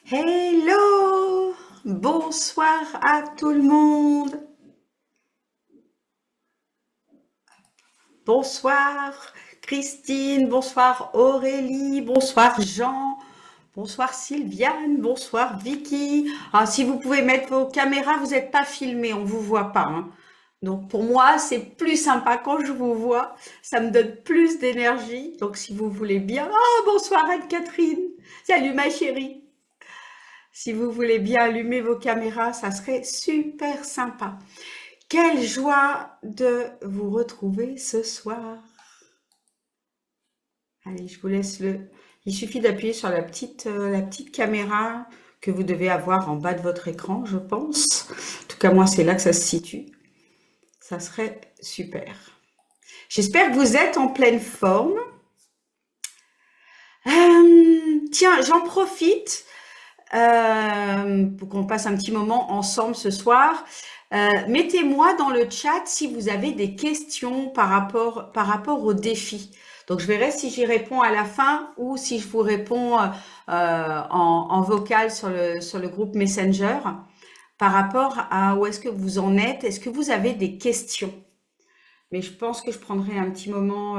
Hello! Bonsoir à tout le monde. Bonsoir Christine, bonsoir Aurélie, bonsoir Jean, bonsoir Sylviane, bonsoir Vicky. Ah, si vous pouvez mettre vos caméras, vous n'êtes pas filmés, on vous voit pas, hein. Donc pour moi, c'est plus sympa quand je vous vois, ça me donne plus d'énergie. Donc si vous voulez bien, oh bonsoir Anne-Catherine, salut ma chérie. Si vous voulez bien allumer vos caméras, ça serait super sympa. Quelle joie de vous retrouver ce soir. Allez, je vous laisse le... Il suffit d'appuyer sur la petite caméra que vous devez avoir en bas de votre écran, je pense. En tout cas, moi, c'est là que ça se situe. Ça serait super. J'espère que vous êtes en pleine forme. Tiens, j'en profite pour qu'on passe un petit moment ensemble ce soir. Mettez-moi dans le chat si vous avez des questions par rapport au défi. Donc, je verrai si j'y réponds à la fin ou si je vous réponds en vocal sur le groupe Messenger par rapport à où est-ce que vous en êtes. Est-ce que vous avez des questions? Mais je pense que je prendrai un petit moment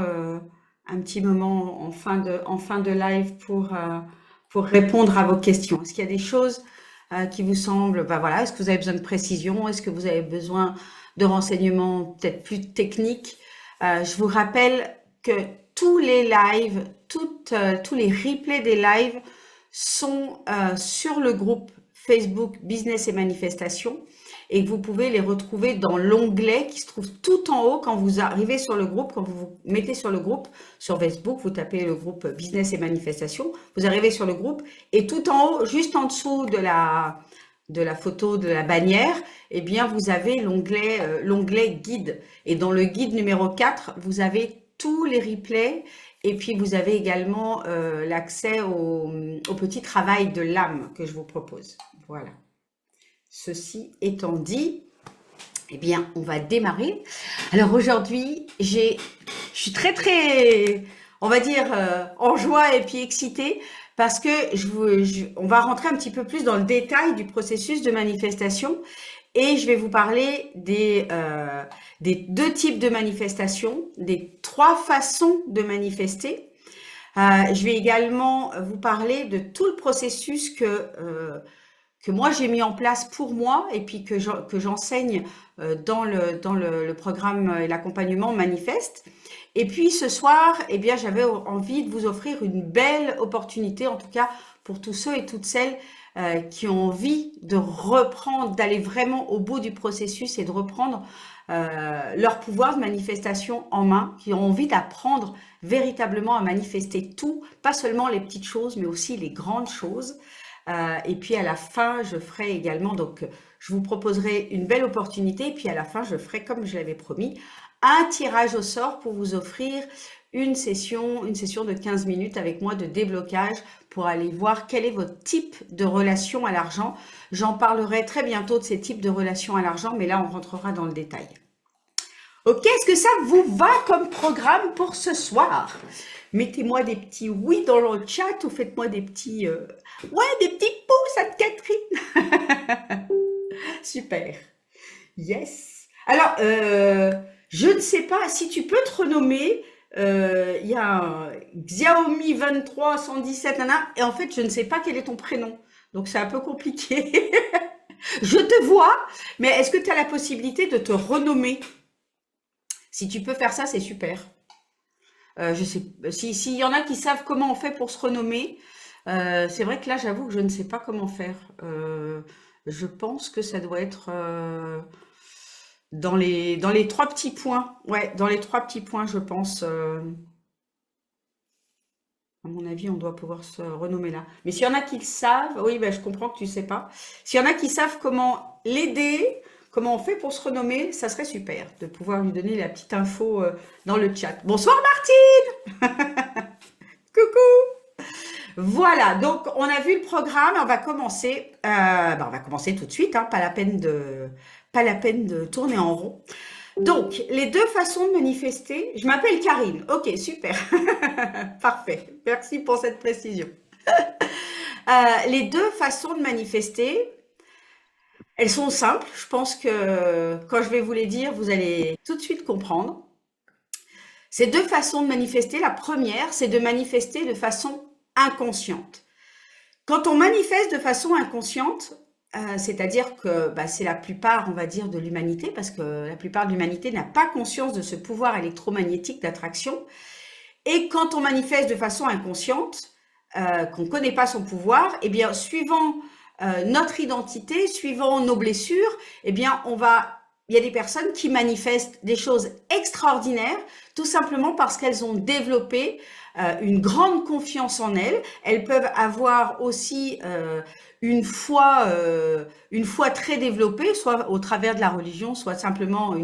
en fin de live pour répondre à vos questions. Est-ce qu'il y a des choses qui vous semblent, ben voilà, est-ce que vous avez besoin de précision? Est-ce que vous avez besoin de renseignements peut-être plus techniques? Je vous rappelle que tous les lives, tous les replays des lives sont sur le groupe Facebook Business et Manifestation et que vous pouvez les retrouver dans l'onglet qui se trouve tout en haut quand vous arrivez sur le groupe, quand vous vous mettez sur le groupe, sur Facebook, vous tapez le groupe Business et Manifestation, vous arrivez sur le groupe et tout en haut, juste en dessous de la photo de la bannière, eh bien vous avez l'onglet guide. Et dans le guide numéro 4, vous avez tous les replays et puis vous avez également l'accès au petit travail de l'âme que je vous propose. Voilà. Ceci étant dit, eh bien, on va démarrer. Alors aujourd'hui, je suis très, on va dire, en joie et puis excitée parce que on va rentrer un petit peu plus dans le détail du processus de manifestation et je vais vous parler des deux types de manifestations, des 3 façons de manifester. Je vais également vous parler de tout le processus que moi j'ai mis en place pour moi et puis que j'enseigne dans le programme et l'accompagnement Manifeste. Et puis ce soir, eh bien, j'avais envie de vous offrir une belle opportunité, en tout cas pour tous ceux et toutes celles qui ont envie de reprendre, d'aller vraiment au bout du processus et de reprendre leur pouvoir de manifestation en main, qui ont envie d'apprendre véritablement à manifester tout, pas seulement les petites choses, mais aussi les grandes choses. Et puis à la fin, je ferai également, donc je vous proposerai une belle opportunité, et puis à la fin, je ferai, comme je l'avais promis, un tirage au sort pour vous offrir une session de 15 minutes avec moi de déblocage pour aller voir quel est votre type de relation à l'argent. J'en parlerai très bientôt de ces types de relations à l'argent, mais là, on rentrera dans le détail. Ok, est-ce que ça vous va comme programme pour ce soir? Mettez-moi des petits oui dans le chat ou faites-moi des petits ouais, des petits pouces Anne-Catherine. Super. Yes. Alors, je ne sais pas si tu peux te renommer. Il y a un Xiaomi 23 117 nana, et en fait, je ne sais pas quel est ton prénom. Donc, c'est un peu compliqué. Je te vois, mais est-ce que tu as la possibilité de te renommer? Si tu peux faire ça, c'est super. Je sais, s'il y en a qui savent comment on fait pour se renommer, c'est vrai que là, j'avoue que je ne sais pas comment faire. Je pense que ça doit être dans les 3 petits points. Ouais, dans les 3 petits points, je pense. À mon avis, on doit pouvoir se renommer là. Mais s'il y en a qui le savent, oui, ben, je comprends que tu ne sais pas. S'il y en a qui savent comment l'aider, comment on fait pour se renommer, ça serait super de pouvoir lui donner la petite info dans le chat. Bonsoir Martine. Coucou. Voilà, donc on a vu le programme, on va commencer. On va commencer tout de suite, hein, pas la peine de tourner en rond. Donc, les 2 façons de manifester. Je m'appelle Karine. Ok, super. Parfait. Merci pour cette précision. Les deux façons de manifester, elles sont simples. Je pense que quand je vais vous les dire, vous allez tout de suite comprendre. Ces deux façons de manifester, la première, c'est de manifester de façon inconsciente. Quand on manifeste de façon inconsciente, c'est-à-dire que c'est la plupart, on va dire, de l'humanité, parce que la plupart de l'humanité n'a pas conscience de ce pouvoir électromagnétique d'attraction. Et quand on manifeste de façon inconsciente, qu'on ne connaît pas son pouvoir, eh bien, suivant notre identité, suivant nos blessures, eh bien, il y a des personnes qui manifestent des choses extraordinaires, tout simplement parce qu'elles ont développé une grande confiance en elles. Elles peuvent avoir aussi une foi très développée, soit au travers de la religion, soit simplement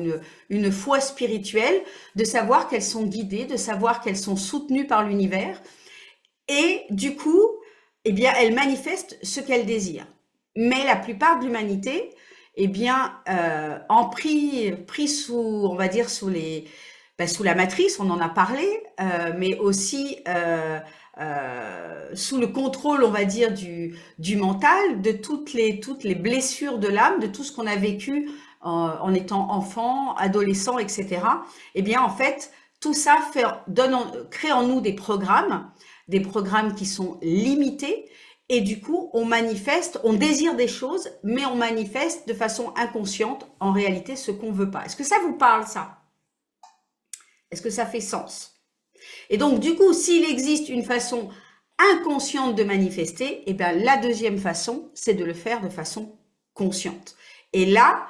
une foi spirituelle, de savoir qu'elles sont guidées, de savoir qu'elles sont soutenues par l'univers. Et du coup, eh bien, elles manifestent ce qu'elles désirent. Mais la plupart de l'humanité, eh bien, pris sous, on va dire, sous la matrice, on en a parlé, mais aussi sous le contrôle, on va dire, du mental, de toutes les blessures de l'âme, de tout ce qu'on a vécu en étant enfant, adolescent, etc. Eh bien, en fait, tout ça crée en nous des programmes qui sont limités. Et du coup, on désire des choses, mais on manifeste de façon inconsciente, en réalité, ce qu'on veut pas. Est-ce que ça vous parle, ça? Est-ce que ça fait sens? Et donc, du coup, s'il existe une façon inconsciente de manifester, eh bien, la deuxième façon, c'est de le faire de façon consciente. Et là,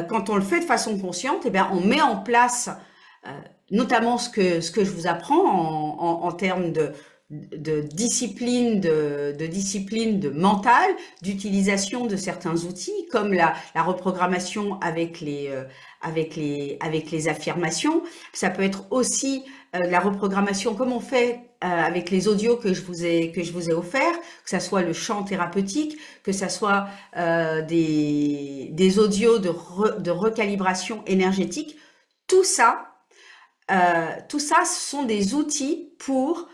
quand on le fait de façon consciente, eh bien, on met en place notamment ce que je vous apprends en termes de discipline, de discipline de mentale, d'utilisation de certains outils comme la reprogrammation avec les affirmations. Ça peut être aussi la reprogrammation comme on fait avec les audios que je vous ai offerts, que ça soit le chant thérapeutique, que ça soit des audios de recalibration énergétique. Tout ça, ce sont des outils pour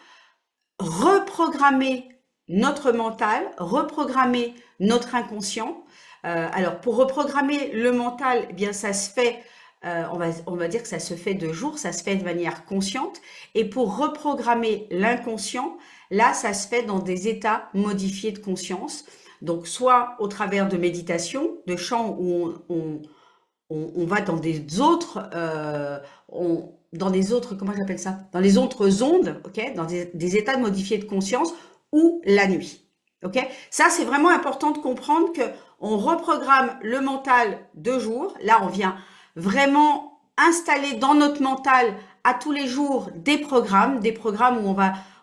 reprogrammer notre mental, reprogrammer notre inconscient. Alors, pour reprogrammer le mental, eh bien, ça se fait, on va dire que ça se fait de jour, ça se fait de manière consciente. Et pour reprogrammer l'inconscient, là, ça se fait dans des états modifiés de conscience. Donc, soit au travers de méditation, de chants où on va dans des autres, comment j'appelle ça? Dans les autres ondes, ok? Dans des états modifiés de conscience ou la nuit, ok? Ça, c'est vraiment important de comprendre que on reprogramme le mental de jour. Là, on vient vraiment installer dans notre mental à tous les jours des programmes où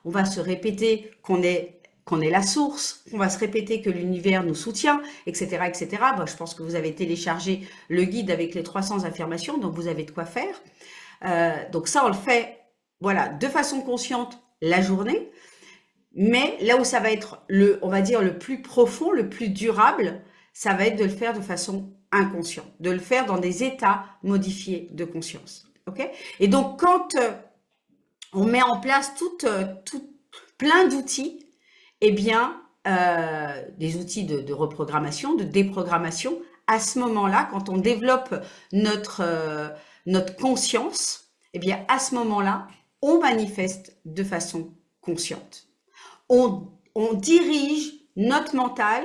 on va se répéter qu'on est la source, qu'on va se répéter que l'univers nous soutient, etc., etc. Je pense que vous avez téléchargé le guide avec les 300 affirmations, donc vous avez de quoi faire. Donc ça, on le fait, voilà, de façon consciente la journée. Mais là où ça va être on va dire le plus profond, le plus durable, ça va être de le faire de façon inconsciente, de le faire dans des états modifiés de conscience. Ok? Et donc quand on met en place plein d'outils, eh bien, des outils de reprogrammation, de déprogrammation, à ce moment-là, quand on développe notre conscience, eh bien, à ce moment-là, on manifeste de façon consciente. On dirige notre mental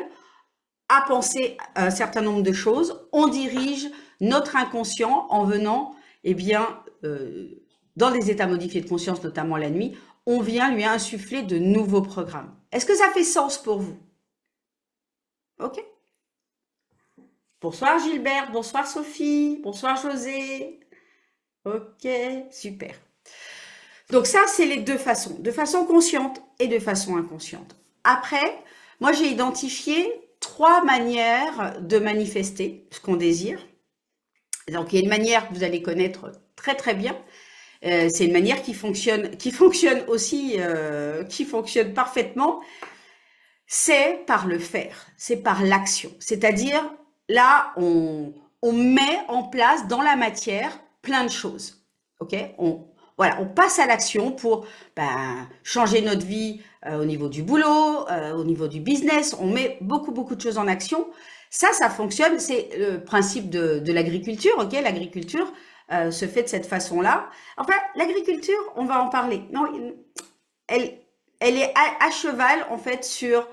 à penser un certain nombre de choses. On dirige notre inconscient en venant, eh bien, dans des états modifiés de conscience, notamment la nuit, on vient lui insuffler de nouveaux programmes. Est-ce que ça fait sens pour vous? Ok. Bonsoir Gilbert, bonsoir Sophie, bonsoir José. Ok, super. Donc ça, c'est les deux façons, de façon consciente et de façon inconsciente. Après, moi j'ai identifié 3 manières de manifester ce qu'on désire. Donc il y a une manière que vous allez connaître très très bien. C'est une manière qui fonctionne aussi, qui fonctionne parfaitement. C'est par le faire, c'est par l'action. C'est-à-dire, là, on met en place dans la matière plein de choses. Ok? voilà, on passe à l'action pour changer notre vie au niveau du boulot, au niveau du business. On met beaucoup de choses en action. Ça fonctionne. C'est le principe de l'agriculture. Ok, l'agriculture se fait de cette façon-là. Enfin, l'agriculture, on va en parler. Non, elle est à cheval en fait sur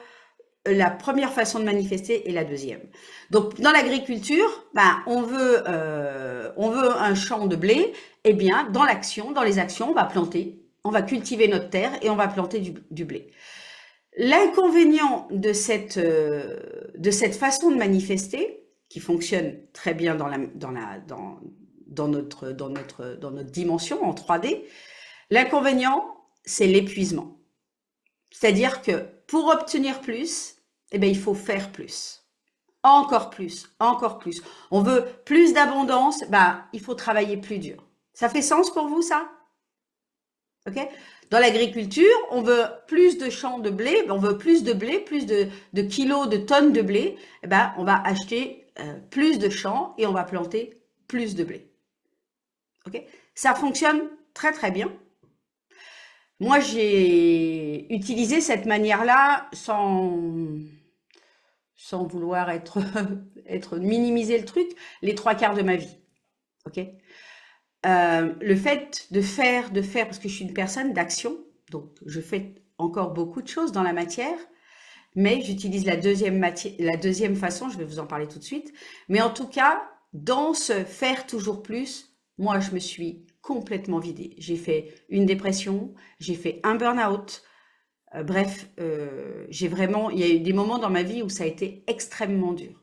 la première façon de manifester et la deuxième. Donc, dans l'agriculture, on veut un champ de blé. Eh bien, dans les actions, on va planter, on va cultiver notre terre et on va planter du blé. L'inconvénient de cette façon de manifester, qui fonctionne très bien dans notre dimension en 3D, l'inconvénient, c'est l'épuisement. C'est-à-dire que pour obtenir plus, eh bien, il faut faire plus. Encore plus, encore plus. On veut plus d'abondance, il faut travailler plus dur. Ça fait sens pour vous, ça? Ok? Dans l'agriculture, on veut plus de champs de blé, on veut plus de blé, plus de kilos, de tonnes de blé. Eh ben, on va acheter plus de champs et on va planter plus de blé. Ok? Ça fonctionne très très bien. Moi, j'ai utilisé cette manière-là sans vouloir minimiser le truc, les 3/4 de ma vie. Ok? Le fait de faire, parce que je suis une personne d'action, donc je fais encore beaucoup de choses dans la matière, mais j'utilise la deuxième façon, je vais vous en parler tout de suite. Mais en tout cas, dans ce faire toujours plus, moi, je me suis complètement vidée. J'ai fait une dépression, j'ai fait un burn-out. Bref, il y a eu des moments dans ma vie où ça a été extrêmement dur.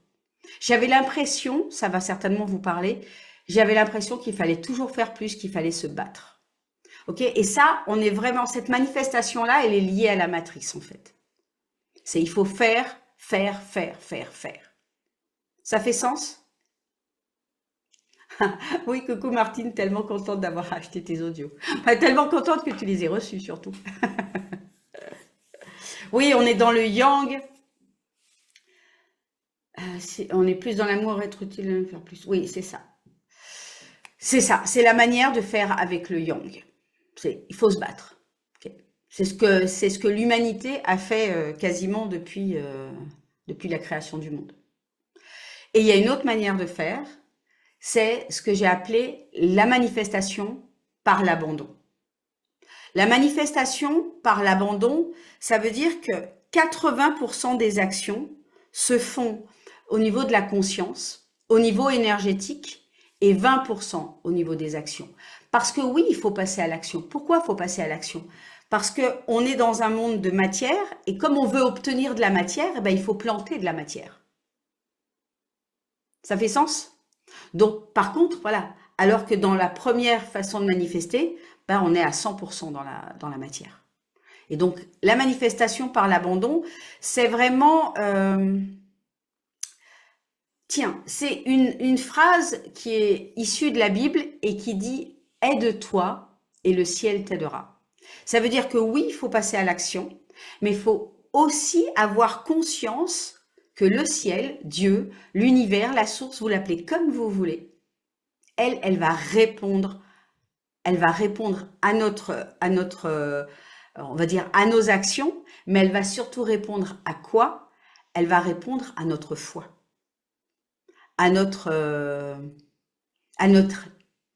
J'avais l'impression, ça va certainement vous parler, j'avais l'impression qu'il fallait toujours faire plus, qu'il fallait se battre. Ok? Et ça, on est vraiment, cette manifestation-là, elle est liée à la matrice, en fait. Il faut faire. Ça fait sens? Oui, coucou Martine, tellement contente d'avoir acheté tes audios. Tellement contente que tu les aies reçus, surtout. Oui, on est dans le yang. On est plus dans l'amour, être utile, faire plus. Oui, c'est ça. C'est ça, c'est la manière de faire avec le yang. Il faut se battre. Okay. C'est ce que l'humanité a fait quasiment depuis la création du monde. Et il y a une autre manière de faire, c'est ce que j'ai appelé la manifestation par l'abandon. La manifestation par l'abandon, ça veut dire que 80% des actions se font au niveau de la conscience, au niveau énergétique, et 20% au niveau des actions. Parce que oui, il faut passer à l'action. Pourquoi il faut passer à l'action? Parce qu'on est dans un monde de matière, et comme on veut obtenir de la matière, il faut planter de la matière. Ça fait sens? Donc, par contre, voilà, alors que dans la première façon de manifester, on est à 100% dans la matière. Et donc, la manifestation par l'abandon, c'est vraiment... Tiens, c'est une phrase qui est issue de la Bible et qui dit « Aide-toi et le ciel t'aidera ». Ça veut dire que oui, il faut passer à l'action, mais il faut aussi avoir conscience que le ciel, Dieu, l'univers, la source, vous l'appelez comme vous voulez, elle va répondre à on va dire, à nos actions, mais elle va surtout répondre à quoi? Elle va répondre à notre foi. À notre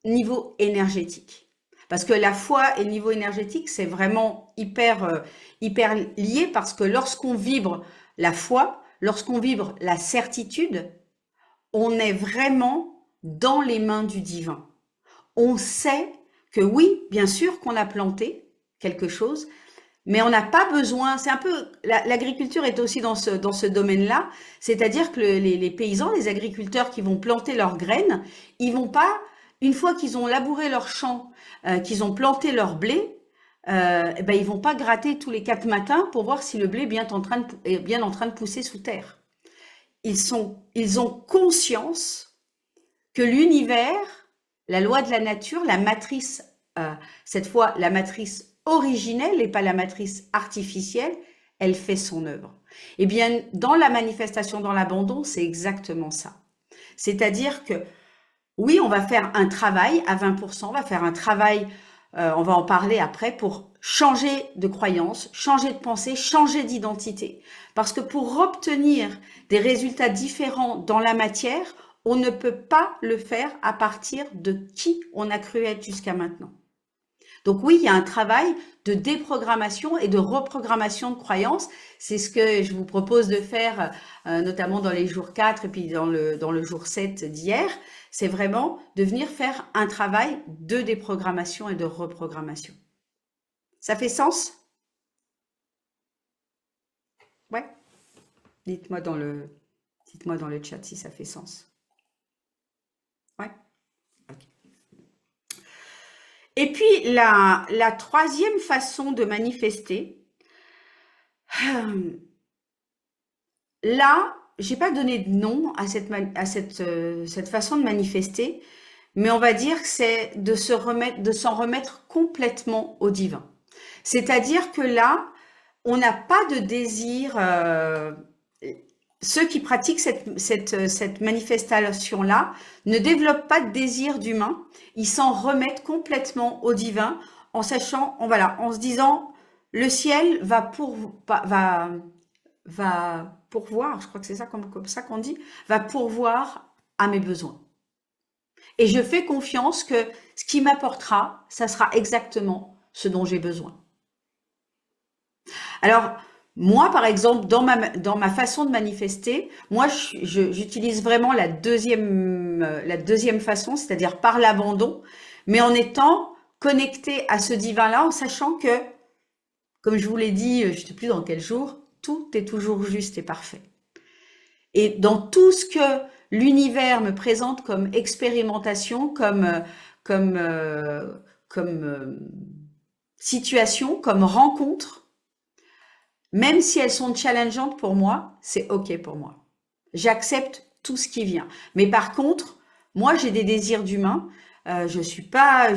niveau énergétique. Parce que la foi et le niveau énergétique, c'est vraiment hyper lié parce que lorsqu'on vibre la foi, lorsqu'on vibre la certitude, on est vraiment dans les mains du divin. On sait que oui, bien sûr qu'on a planté quelque chose, mais on n'a pas besoin, c'est un peu, l'agriculture est aussi dans ce domaine-là, c'est-à-dire que les paysans, les agriculteurs qui vont planter leurs graines, ils vont pas, une fois qu'ils ont labouré leur champ, qu'ils ont planté leur blé, ils vont pas gratter tous les 4 matins pour voir si le blé est bien en train de pousser sous terre. Ils ont conscience que l'univers, la loi de la nature, la matrice, cette fois la matrice originelle et pas la matrice artificielle, elle fait son œuvre. Eh bien, dans la manifestation, dans l'abandon, c'est exactement ça. C'est-à-dire que, oui, on va faire un travail à 20%, on va faire un travail on va en parler après, pour changer de croyance, changer de pensée, changer d'identité. Parce que pour obtenir des résultats différents dans la matière, on ne peut pas le faire à partir de qui on a cru être jusqu'à maintenant. Donc oui, il y a un travail de déprogrammation et de reprogrammation de croyances. C'est ce que je vous propose de faire, notamment dans les jours 4 et puis dans le jour 7 d'hier. C'est vraiment de venir faire un travail de déprogrammation et de reprogrammation. Ça fait sens? Ouais. Dites-moi dans le chat si ça fait sens. Ouais. Ok. Et puis la troisième façon de manifester, là, j'ai pas donné de nom à cette façon de manifester, mais on va dire que c'est de s'en remettre complètement au divin. C'est-à-dire que là, on n'a pas de désir. Ceux qui pratiquent cette manifestation-là ne développent pas de désir d'humain. Ils s'en remettent complètement au divin, en sachant, en se disant, le ciel va pourvoir, je crois que c'est ça comme ça qu'on dit, va pourvoir à mes besoins. Et je fais confiance que ce qui m'apportera, ça sera exactement ce dont j'ai besoin. Alors, moi, par exemple, dans ma façon de manifester, moi, j'utilise vraiment la deuxième façon, c'est-à-dire par l'abandon, mais en étant connecté à ce divin-là, en sachant que, comme je vous l'ai dit, je ne sais plus dans quel jour, tout est toujours juste et parfait. Et dans tout ce que l'univers me présente comme expérimentation, comme situation, comme rencontre, même si elles sont challengeantes pour moi, c'est OK pour moi. J'accepte tout ce qui vient. Mais par contre, moi, j'ai des désirs d'humain. Je suis pas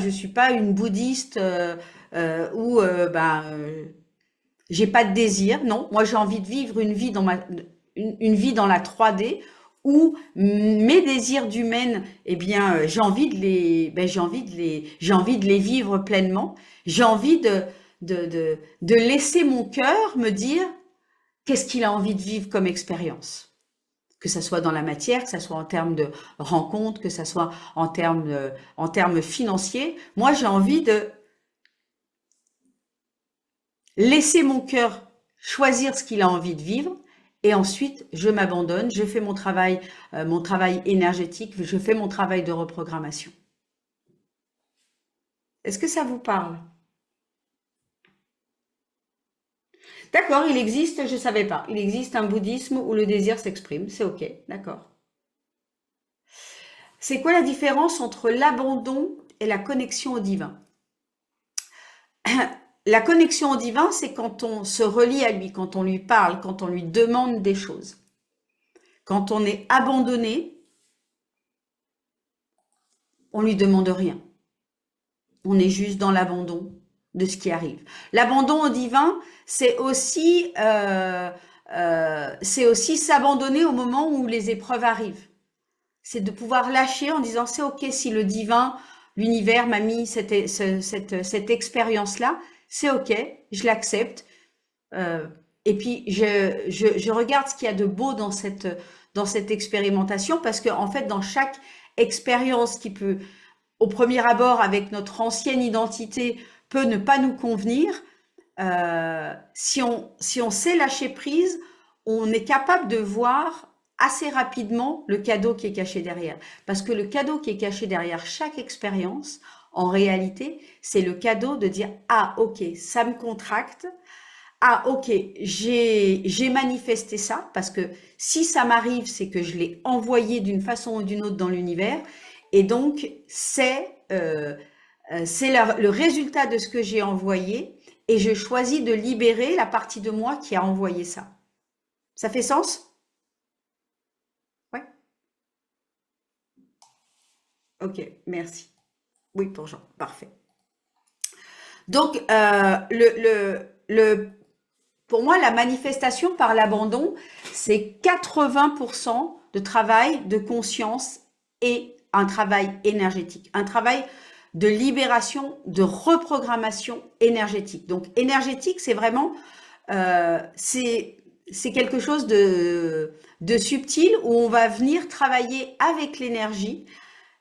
une bouddhiste où j'ai pas de désir. Non, moi, j'ai envie de vivre une vie dans la 3D où mes désirs d'humaine, eh bien, j'ai envie de les vivre pleinement. J'ai envie de laisser mon cœur me dire qu'est-ce qu'il a envie de vivre comme expérience. Que ça soit dans la matière, que ça soit en termes de rencontres, que ça soit en termes financiers. Moi, j'ai envie de laisser mon cœur choisir ce qu'il a envie de vivre. Et ensuite, je m'abandonne, je fais mon travail énergétique, je fais mon travail de reprogrammation. Est-ce que ça vous parle? D'accord, il existe, je ne savais pas, il existe un bouddhisme où le désir s'exprime, c'est OK, d'accord. C'est quoi la différence entre l'abandon et la connexion au divin? La connexion au divin, c'est quand on se relie à lui, quand on lui parle, quand on lui demande des choses. Quand on est abandonné, on lui demande rien. On est juste dans l'abandon de ce qui arrive. L'abandon au divin, c'est aussi s'abandonner au moment où les épreuves arrivent. C'est de pouvoir lâcher en disant c'est OK si le divin, l'univers m'a mis cette expérience-là, c'est OK, je l'accepte. Et puis je regarde ce qu'il y a de beau dans cette expérimentation parce que en fait dans chaque expérience qui peut au premier abord avec notre ancienne identité peut ne pas nous convenir, si on sait lâcher prise, on est capable de voir assez rapidement le cadeau qui est caché derrière. Parce que le cadeau qui est caché derrière chaque expérience, en réalité, c'est le cadeau de dire « Ah, ok, ça me contracte. Ah, ok, j'ai manifesté ça. » Parce que si ça m'arrive, c'est que je l'ai envoyé d'une façon ou d'une autre dans l'univers. Et donc, c'est le résultat de ce que j'ai envoyé. Et je choisis de libérer la partie de moi qui a envoyé ça. Ça fait sens? Ouais. Ok, merci. Oui, pour Jean, parfait. Donc, pour moi, la manifestation par l'abandon, c'est 80% de travail de conscience et un travail énergétique. Un travail de libération, de reprogrammation énergétique. Donc, énergétique, c'est vraiment, c'est quelque chose de subtil où on va venir travailler avec l'énergie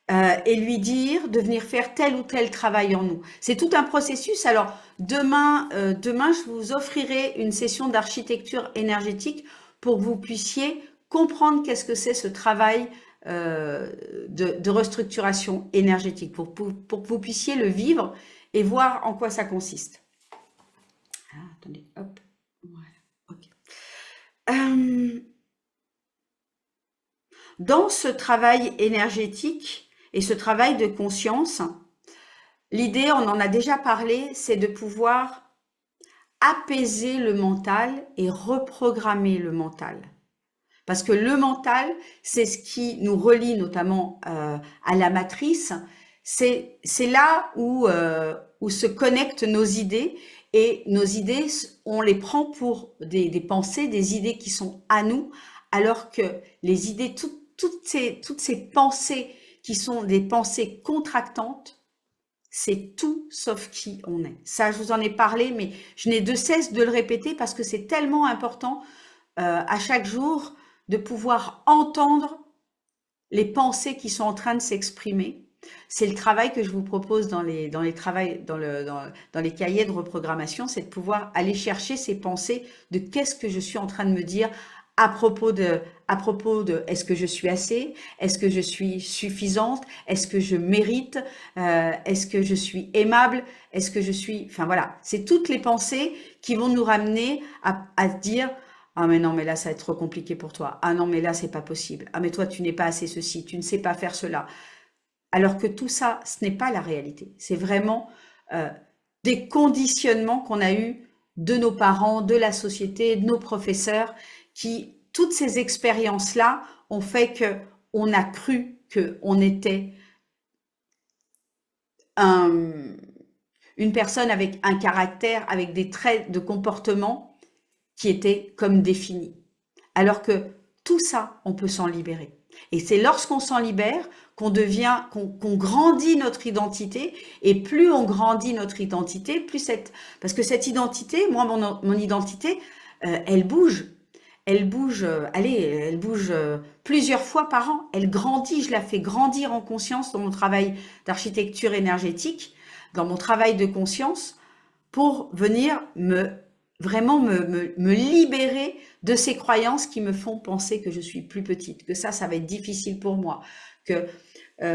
et lui dire de venir faire tel ou tel travail en nous. C'est tout un processus. Alors, demain, je vous offrirai une session d'architecture énergétique pour que vous puissiez comprendre qu'est-ce que c'est ce travail de restructuration énergétique, pour que vous puissiez le vivre et voir en quoi ça consiste. Ah, attendez, hop, voilà, ok. Dans ce travail énergétique et ce travail de conscience, l'idée, on en a déjà parlé, c'est de pouvoir apaiser le mental et reprogrammer le mental. Parce que le mental, c'est ce qui nous relie notamment à la matrice. C'est là où se connectent nos idées. Et nos idées, on les prend pour des pensées, des idées qui sont à nous, alors que les idées, toutes ces pensées qui sont des pensées contractantes, c'est tout sauf qui on est. Ça, je vous en ai parlé, mais je n'ai de cesse de le répéter parce que c'est tellement important à chaque jour de pouvoir entendre les pensées qui sont en train de s'exprimer. C'est le travail que je vous propose dans les cahiers de reprogrammation, c'est de pouvoir aller chercher ces pensées de qu'est-ce que je suis en train de me dire à propos de est-ce que je suis assez, est-ce que je suis suffisante, est-ce que je mérite, est-ce que je suis aimable, est-ce que je suis, enfin voilà, c'est toutes les pensées qui vont nous ramener à dire ah mais non mais là ça va être trop compliqué pour toi, ah non mais là c'est pas possible, ah mais toi tu n'es pas assez ceci, tu ne sais pas faire cela, alors que tout ça ce n'est pas la réalité, c'est vraiment des conditionnements qu'on a eus de nos parents, de la société, de nos professeurs, qui, toutes ces expériences-là ont fait qu'on a cru qu'on était une personne avec un caractère, avec des traits de comportement qui étaient comme définis. Alors que tout ça, on peut s'en libérer. Et c'est lorsqu'on s'en libère qu'on devient, qu'on grandit notre identité. Et plus on grandit notre identité, plus parce que cette identité, moi, mon identité, elle bouge. Elle bouge, elle bouge plusieurs fois par an. Elle grandit, je la fais grandir en conscience dans mon travail d'architecture énergétique, dans mon travail de conscience, pour venir vraiment me libérer de ces croyances qui me font penser que je suis plus petite, que ça va être difficile pour moi. Que,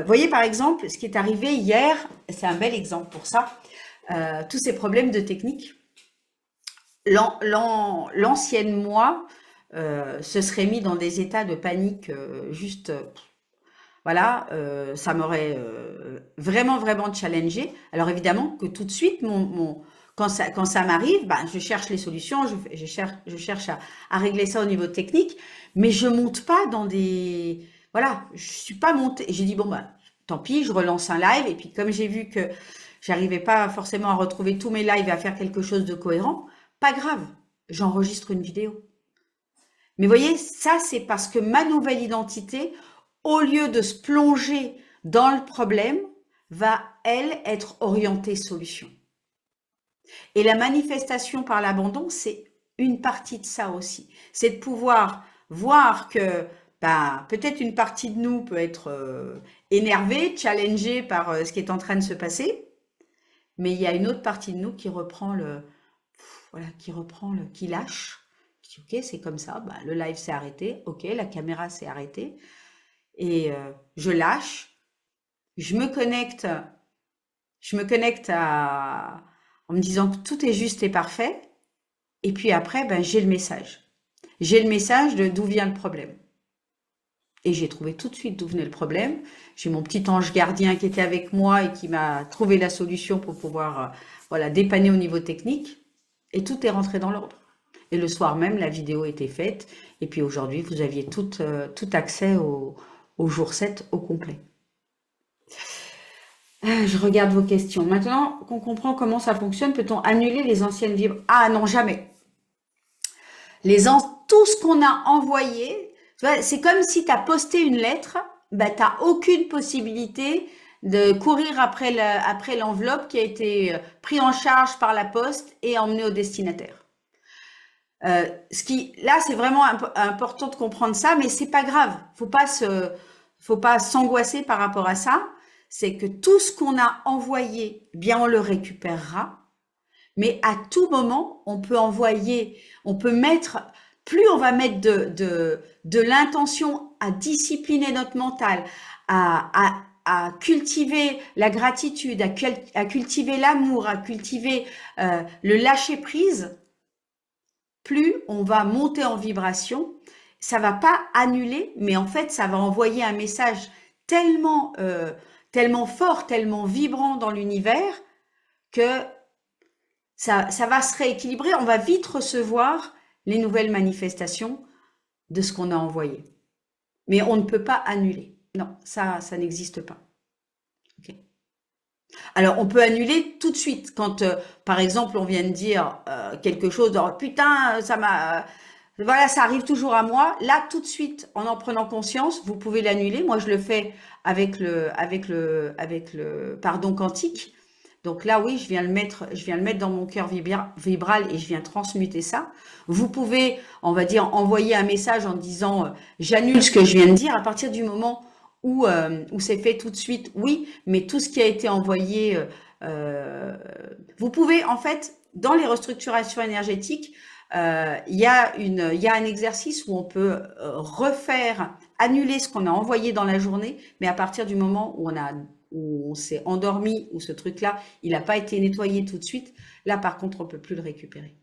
voyez par exemple, ce qui est arrivé hier, c'est un bel exemple pour ça, tous ces problèmes de technique. L'ancienne moi se serait mis dans des états de panique juste... voilà, ça m'aurait vraiment challengé. Alors évidemment que tout de suite, quand ça m'arrive, ben, je cherche les solutions, je cherche à régler ça au niveau technique, mais je monte pas dans des... Voilà, je suis pas montée. J'ai dit, bon, ben, tant pis, je relance un live. Et puis comme j'ai vu que j'arrivais pas forcément à retrouver tous mes lives et à faire quelque chose de cohérent, pas grave, j'enregistre une vidéo. Mais vous voyez, ça c'est parce que ma nouvelle identité, au lieu de se plonger dans le problème, va, elle, être orientée solution. Et la manifestation par l'abandon, c'est une partie de ça aussi. C'est de pouvoir voir que peut-être une partie de nous peut être énervée, challengée par ce qui est en train de se passer, mais il y a une autre partie de nous qui reprend qui lâche. Qui dit, ok, c'est comme ça, le live s'est arrêté, ok, la caméra s'est arrêtée, et je lâche, je me connecte en me disant que tout est juste et parfait, et puis après, j'ai le message. J'ai le message de d'où vient le problème. Et j'ai trouvé tout de suite d'où venait le problème. J'ai mon petit ange gardien qui était avec moi et qui m'a trouvé la solution pour pouvoir dépanner au niveau technique. Et tout est rentré dans l'ordre. Et le soir même, la vidéo était faite. Et puis aujourd'hui, vous aviez tout accès au jour 7 au complet. Je regarde vos questions. Maintenant qu'on comprend comment ça fonctionne, peut-on annuler les anciennes vibrations? Ah non, jamais. Tout ce qu'on a envoyé, c'est comme si tu as posté une lettre, tu n'as aucune possibilité de courir après l'enveloppe qui a été pris en charge par la poste et emmenée au destinataire. Là, c'est vraiment important de comprendre ça, mais c'est pas grave. Faut pas s'angoisser par rapport à ça. C'est que tout ce qu'on a envoyé, eh bien, on le récupérera. Mais à tout moment, on peut envoyer, on peut mettre, plus on va mettre de l'intention à discipliner notre mental, à cultiver la gratitude, à cultiver l'amour, à cultiver le lâcher prise, plus on va monter en vibration. Ça va pas annuler, mais en fait, ça va envoyer un message tellement, tellement fort, tellement vibrant dans l'univers que ça va se rééquilibrer. On va vite recevoir les nouvelles manifestations de ce qu'on a envoyé. Mais on ne peut pas annuler. Non, ça n'existe pas. Okay. Alors, on peut annuler tout de suite quand, par exemple, on vient de dire quelque chose de « putain, ça m'a… voilà, ça arrive toujours à moi ». Là, tout de suite, en prenant conscience, vous pouvez l'annuler. Moi, je le fais avec le pardon quantique. Donc là, oui, je viens le mettre dans mon cœur vibral et je viens transmuter ça. Vous pouvez, on va dire, envoyer un message en disant j'annule ce que je viens de dire. À partir du moment où c'est fait tout de suite, oui, mais tout ce qui a été envoyé, vous pouvez, en fait, dans les restructurations énergétiques, il y a un exercice où on peut annuler ce qu'on a envoyé dans la journée, mais à partir du moment où on s'est endormi, où ce truc-là, il n'a pas été nettoyé tout de suite, là, par contre, on ne peut plus le récupérer.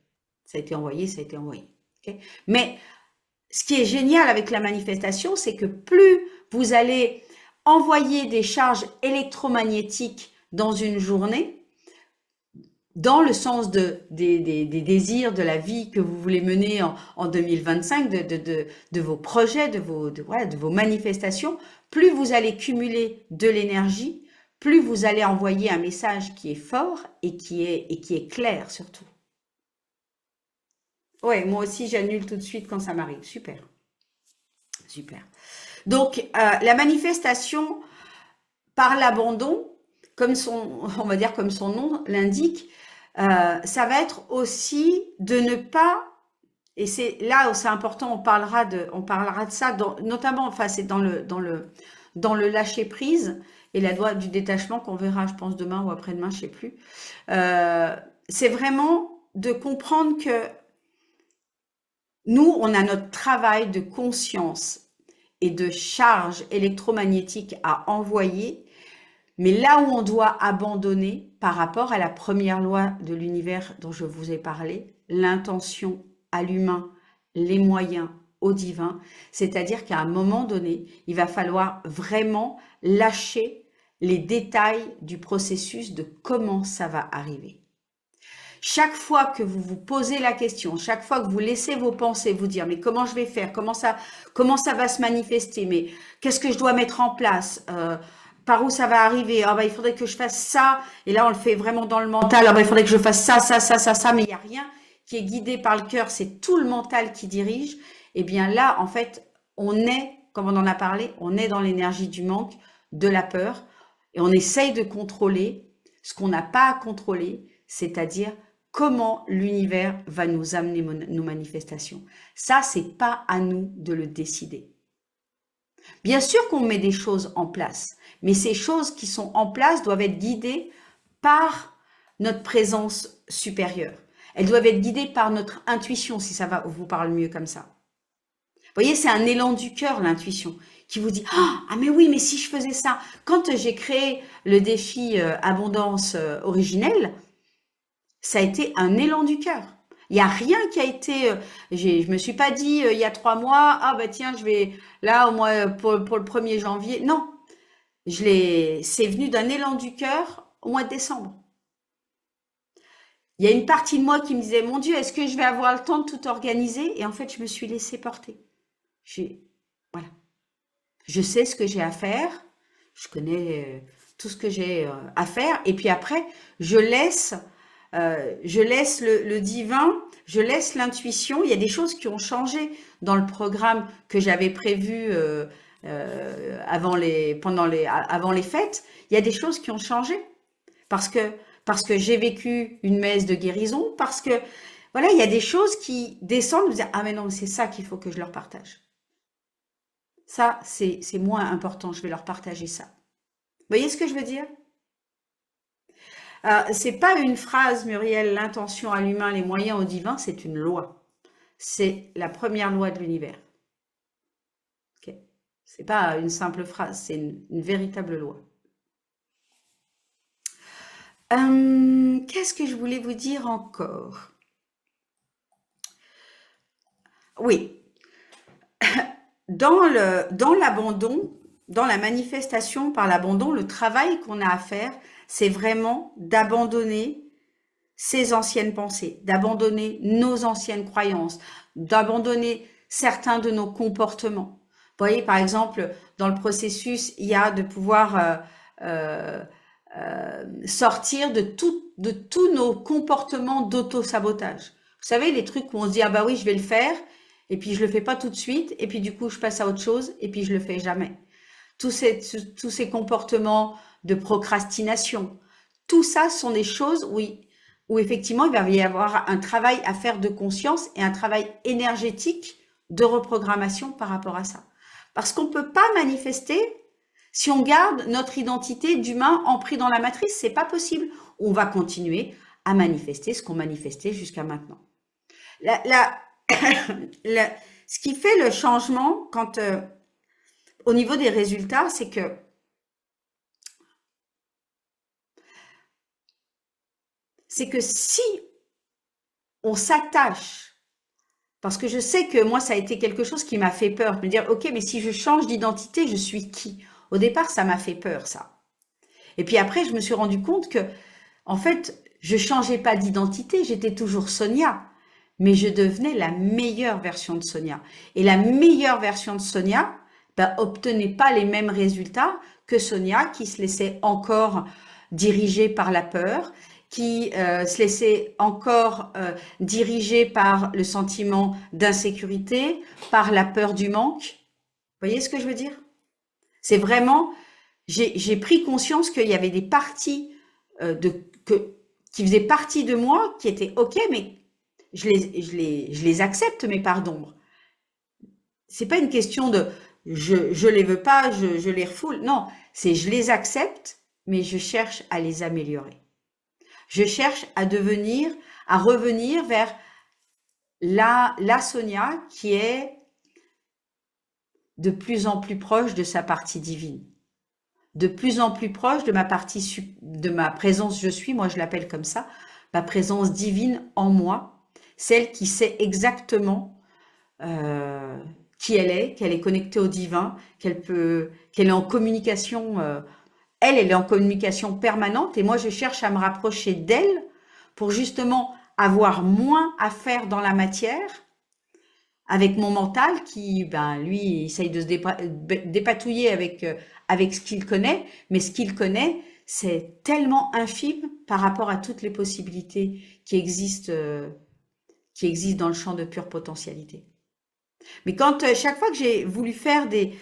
Ça a été envoyé, ça a été envoyé. Okay. Mais ce qui est génial avec la manifestation, c'est que plus vous allez envoyer des charges électromagnétiques dans une journée, dans le sens des désirs, de la vie que vous voulez mener en 2025, de vos projets, de vos manifestations, plus vous allez cumuler de l'énergie, plus vous allez envoyer un message qui est fort et qui est clair surtout. Ouais, moi aussi j'annule tout de suite quand ça m'arrive. Super. Super. Donc, la manifestation par l'abandon, on va dire comme son nom l'indique, ça va être aussi de ne pas, et c'est là où c'est important, on parlera de ça, notamment, enfin c'est dans le lâcher prise et la loi du détachement qu'on verra, je pense demain ou après-demain, je sais plus. C'est vraiment de comprendre que nous, on a notre travail de conscience et de charge électromagnétique à envoyer. Mais là où on doit abandonner par rapport à la première loi de l'univers dont je vous ai parlé, l'intention à l'humain, les moyens au divin, c'est-à-dire qu'à un moment donné, il va falloir vraiment lâcher les détails du processus de comment ça va arriver. Chaque fois que vous vous posez la question, chaque fois que vous laissez vos pensées vous dire « mais comment je vais faire, comment ça va se manifester, mais qu'est-ce que je dois mettre en place par où ça va arriver, ah bah, il faudrait que je fasse ça, et là on le fait vraiment dans le mental, ah bah, il faudrait que je fasse ça, mais il n'y a rien qui est guidé par le cœur, c'est tout le mental qui dirige. Et bien là, en fait, on est, comme on en a parlé, on est dans l'énergie du manque, de la peur, et on essaye de contrôler ce qu'on n'a pas à contrôler, c'est-à-dire comment l'univers va nous amener nos manifestations. Ça, c'est pas à nous de le décider. Bien sûr qu'on met des choses en place, mais ces choses qui sont en place doivent être guidées par notre présence supérieure. Elles doivent être guidées par notre intuition, si ça vous parle mieux comme ça. Vous voyez, c'est un élan du cœur, l'intuition, qui vous dit « Ah, mais oui, mais si je faisais ça !» Quand j'ai créé le défi Abondance originelle, ça a été un élan du cœur. Il n'y a rien qui a été… je me suis pas dit il y a 3 mois, ah bah tiens, je vais là au mois pour le 1er janvier. Non, c'est venu d'un élan du cœur au mois de décembre. Il y a une partie de moi qui me disait, mon Dieu, est-ce que je vais avoir le temps de tout organiser? Et en fait, je me suis laissée porter. Voilà. Je sais ce que j'ai à faire, je connais tout ce que j'ai à faire, et puis après, je laisse le divin, je laisse l'intuition. Il y a des choses qui ont changé dans le programme que j'avais prévu avant les fêtes, il y a des choses qui ont changé parce que j'ai vécu une messe de guérison, parce que voilà, il y a des choses qui descendent, vous dire ah mais non, c'est ça qu'il faut que je leur partage. Ça, c'est moins important, je vais leur partager ça. Vous voyez ce que je veux dire? C'est pas une phrase, Muriel, l'intention à l'humain, les moyens au divin, c'est une loi. C'est la première loi de l'univers. Okay. C'est pas une simple phrase, c'est une véritable loi. Qu'est-ce que je voulais vous dire encore? Oui, dans l'abandon, dans la manifestation par l'abandon, le travail qu'on a à faire, c'est vraiment d'abandonner ses anciennes pensées, d'abandonner nos anciennes croyances, d'abandonner certains de nos comportements. Vous voyez, par exemple, dans le processus, il y a de pouvoir sortir de tous nos comportements d'auto-sabotage. Vous savez, les trucs où on se dit, ah bah oui, je vais le faire, et puis je le fais pas tout de suite, et puis du coup, je passe à autre chose, et puis je le fais jamais. Tous ces comportements de procrastination, tout ça sont des choses où effectivement, il va y avoir un travail à faire de conscience et un travail énergétique de reprogrammation par rapport à ça. Parce qu'on ne peut pas manifester si on garde notre identité d'humain empris dans la matrice, c'est pas possible. On va continuer à manifester ce qu'on manifestait jusqu'à maintenant. Ce qui fait le changement quand au niveau des résultats, c'est que si on s'attache, parce que je sais que moi, ça a été quelque chose qui m'a fait peur, me dire, ok, mais si je change d'identité, je suis qui? Au départ, ça m'a fait peur, ça. Et puis après, je me suis rendu compte que, en fait, je changeais pas d'identité, j'étais toujours Sonia, mais je devenais la meilleure version de Sonia. Et la meilleure version de Sonia, obtenait pas les mêmes résultats que Sonia, qui se laissait encore diriger par la peur, qui se laissait encore diriger par le sentiment d'insécurité, par la peur du manque. Vous voyez ce que je veux dire? C'est vraiment, j'ai pris conscience qu'il y avait des parties qui faisaient partie de moi, qui étaient ok, mais je les accepte, mes parts d'ombre. C'est pas une question de je les veux pas, je les refoule. Non, c'est je les accepte, mais je cherche à les améliorer. Je cherche à revenir vers la Sonia qui est de plus en plus proche de sa partie divine, de plus en plus proche de de ma présence je suis, moi je l'appelle comme ça, ma présence divine en moi, celle qui sait exactement qui elle est, qu'elle est connectée au divin, qu'elle est en communication. Elle est en communication permanente et moi, je cherche à me rapprocher d'elle pour justement avoir moins à faire dans la matière avec mon mental qui, lui, il essaye de se dépatouiller avec ce qu'il connaît, mais ce qu'il connaît, c'est tellement infime par rapport à toutes les possibilités qui existent dans le champ de pure potentialité. Mais quand chaque fois que j'ai voulu faire des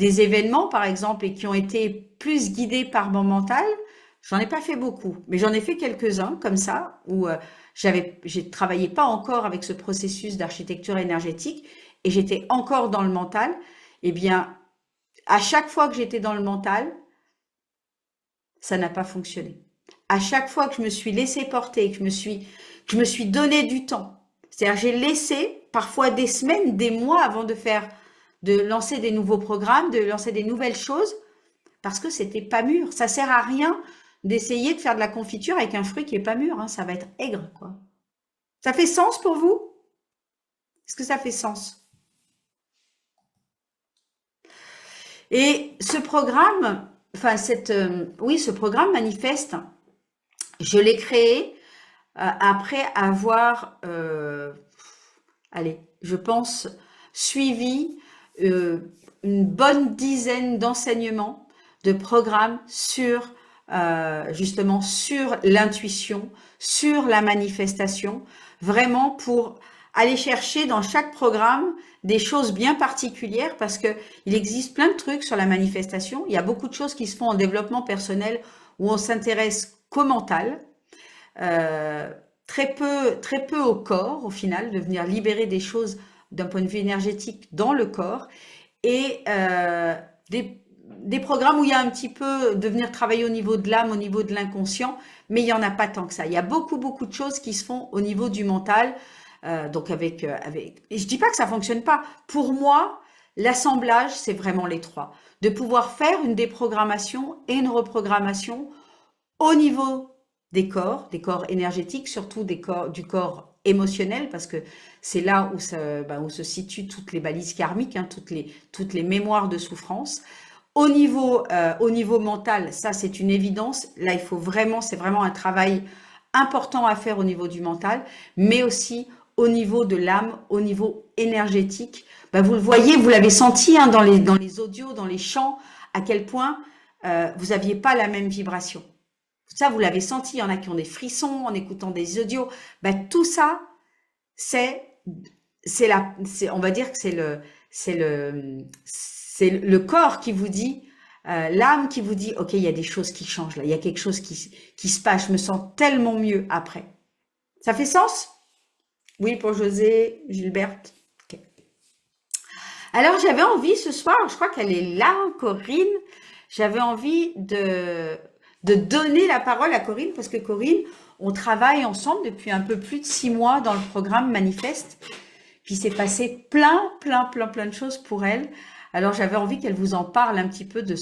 événements, par exemple, et qui ont été plus guidés par mon mental, j'en ai pas fait beaucoup, mais j'en ai fait quelques-uns comme ça, où j'ai travaillé pas encore avec ce processus d'architecture énergétique, et j'étais encore dans le mental. Eh bien, à chaque fois que j'étais dans le mental, ça n'a pas fonctionné. À chaque fois que je me suis laissé porter, que je me suis donné du temps, c'est-à-dire j'ai laissé parfois des semaines, des mois avant de lancer des nouveaux programmes, de lancer des nouvelles choses, parce que c'était pas mûr. Ça sert à rien d'essayer de faire de la confiture avec un fruit qui est pas mûr, hein. Ça va être aigre, quoi. Ça fait sens pour vous? Est-ce que ça fait sens? Et ce programme, ce programme manifeste, je l'ai créé après avoir, je pense, suivi une bonne dizaine d'enseignements, de programmes sur justement sur l'intuition, sur la manifestation, vraiment pour aller chercher dans chaque programme des choses bien particulières parce que il existe plein de trucs sur la manifestation. Il y a beaucoup de choses qui se font en développement personnel où on s'intéresse qu'au mental, euh, très peu au corps au final, de venir libérer des choses d'un point de vue énergétique dans le corps et des programmes où il y a un petit peu de venir travailler au niveau de l'âme, au niveau de l'inconscient, mais il n'y en a pas tant que ça. Il y a beaucoup de choses qui se font au niveau du mental, donc avec. Et je dis pas que ça fonctionne pas. Pour moi, l'assemblage, c'est vraiment les trois. De pouvoir faire une déprogrammation et une reprogrammation au niveau des corps énergétiques, surtout du corps émotionnel, parce que c'est là où se situent toutes les balises karmiques, hein, toutes les mémoires de souffrance. Au niveau mental, ça c'est une évidence. Là, c'est vraiment un travail important à faire au niveau du mental, mais aussi au niveau de l'âme, au niveau énergétique. Ben, vous le voyez, vous l'avez senti hein, dans les audios, dans les chants, à quel point vous n'aviez pas la même vibration. Ça, vous l'avez senti. Il y en a qui ont des frissons en écoutant des audios. Ben, tout ça, c'est on va dire que c'est le corps qui vous dit, l'âme qui vous dit, ok, il y a des choses qui changent là, il y a quelque chose qui se passe, je me sens tellement mieux après. Ça fait sens? Oui, pour José, Gilberte. Ok. Alors, j'avais envie ce soir, je crois qu'elle est là, Corinne, j'avais envie de donner la parole à Corinne, parce que Corinne, on travaille ensemble depuis un peu plus de 6 mois dans le programme Manifeste. Puis il s'est passé plein de choses pour elle. Alors j'avais envie qu'elle vous en parle un petit peu de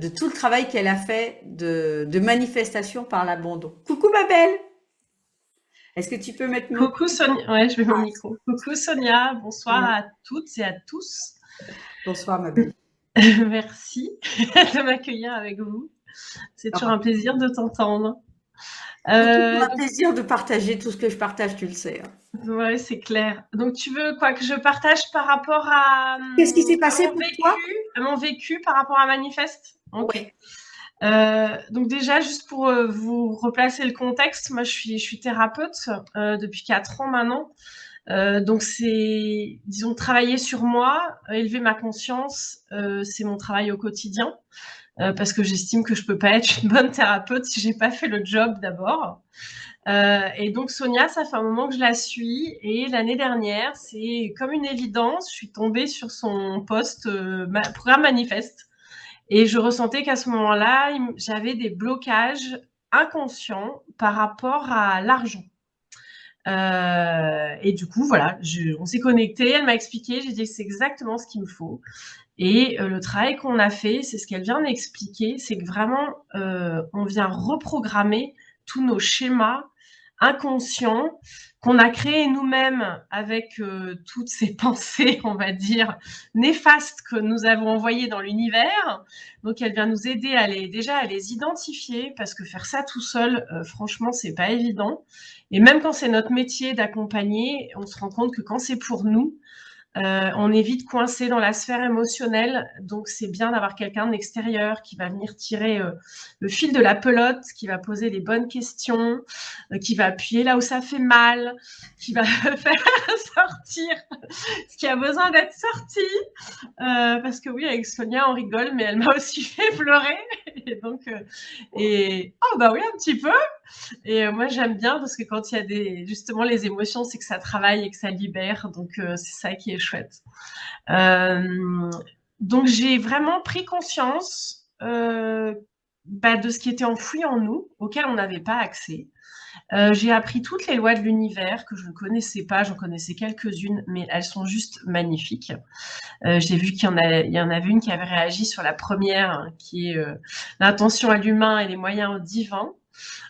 tout le travail qu'elle a fait de manifestation par l'abandon. Coucou ma belle! Est-ce que tu peux mettre mon... Coucou Sonia, ouais, je mets mon micro. Coucou Sonia, bonsoir à toutes et à tous. Bonsoir ma belle. Merci de m'accueillir avec vous. C'est toujours un plaisir de t'entendre. C'est toujours un plaisir de partager tout ce que je partage, tu le sais. Hein. Ouais, c'est clair. Donc tu veux quoi que je partage par rapport Qu'est-ce qui s'est passé pour toi? à mon vécu par rapport à Manifeste? Ok. Ouais. Donc déjà, juste pour vous replacer le contexte, moi je suis thérapeute depuis 4 ans maintenant. Donc c'est, disons, travailler sur moi, élever ma conscience, c'est mon travail au quotidien, parce que j'estime que je peux pas être une bonne thérapeute si j'ai pas fait le job d'abord. Et donc Sonia, ça fait un moment que je la suis, et l'année dernière, c'est comme une évidence, je suis tombée sur son post programme Manifeste, et je ressentais qu'à ce moment-là, j'avais des blocages inconscients par rapport à l'argent. Et du coup, voilà, on s'est connecté, elle m'a expliqué, j'ai dit que c'est exactement ce qu'il me faut. Et le travail qu'on a fait, c'est ce qu'elle vient d'expliquer, c'est que vraiment, on vient reprogrammer tous nos schémas inconscients qu'on a créés nous-mêmes avec toutes ces pensées, on va dire, néfastes que nous avons envoyées dans l'univers. Donc, elle vient nous aider à les identifier, parce que faire ça tout seul, franchement, c'est pas évident. Et même quand c'est notre métier d'accompagner, on se rend compte que quand c'est pour nous, on est vite coincé dans la sphère émotionnelle, donc c'est bien d'avoir quelqu'un de l'extérieur qui va venir tirer le fil de la pelote, qui va poser les bonnes questions, qui va appuyer là où ça fait mal, qui va faire sortir ce qui a besoin d'être sorti. Parce que oui, avec Sonia, on rigole, mais elle m'a aussi fait pleurer. Et donc, oh bah oui, un petit peu. Et moi, j'aime bien parce que quand il y a justement les émotions, c'est que ça travaille et que ça libère. Donc, c'est ça qui est chouette. Donc, j'ai vraiment pris conscience de ce qui était enfoui en nous, auquel on n'avait pas accès. J'ai appris toutes les lois de l'univers que je ne connaissais pas. J'en connaissais quelques-unes, mais elles sont juste magnifiques. J'ai vu qu'il y en avait une qui avait réagi sur la première, hein, qui est l'intention à l'humain et les moyens divins.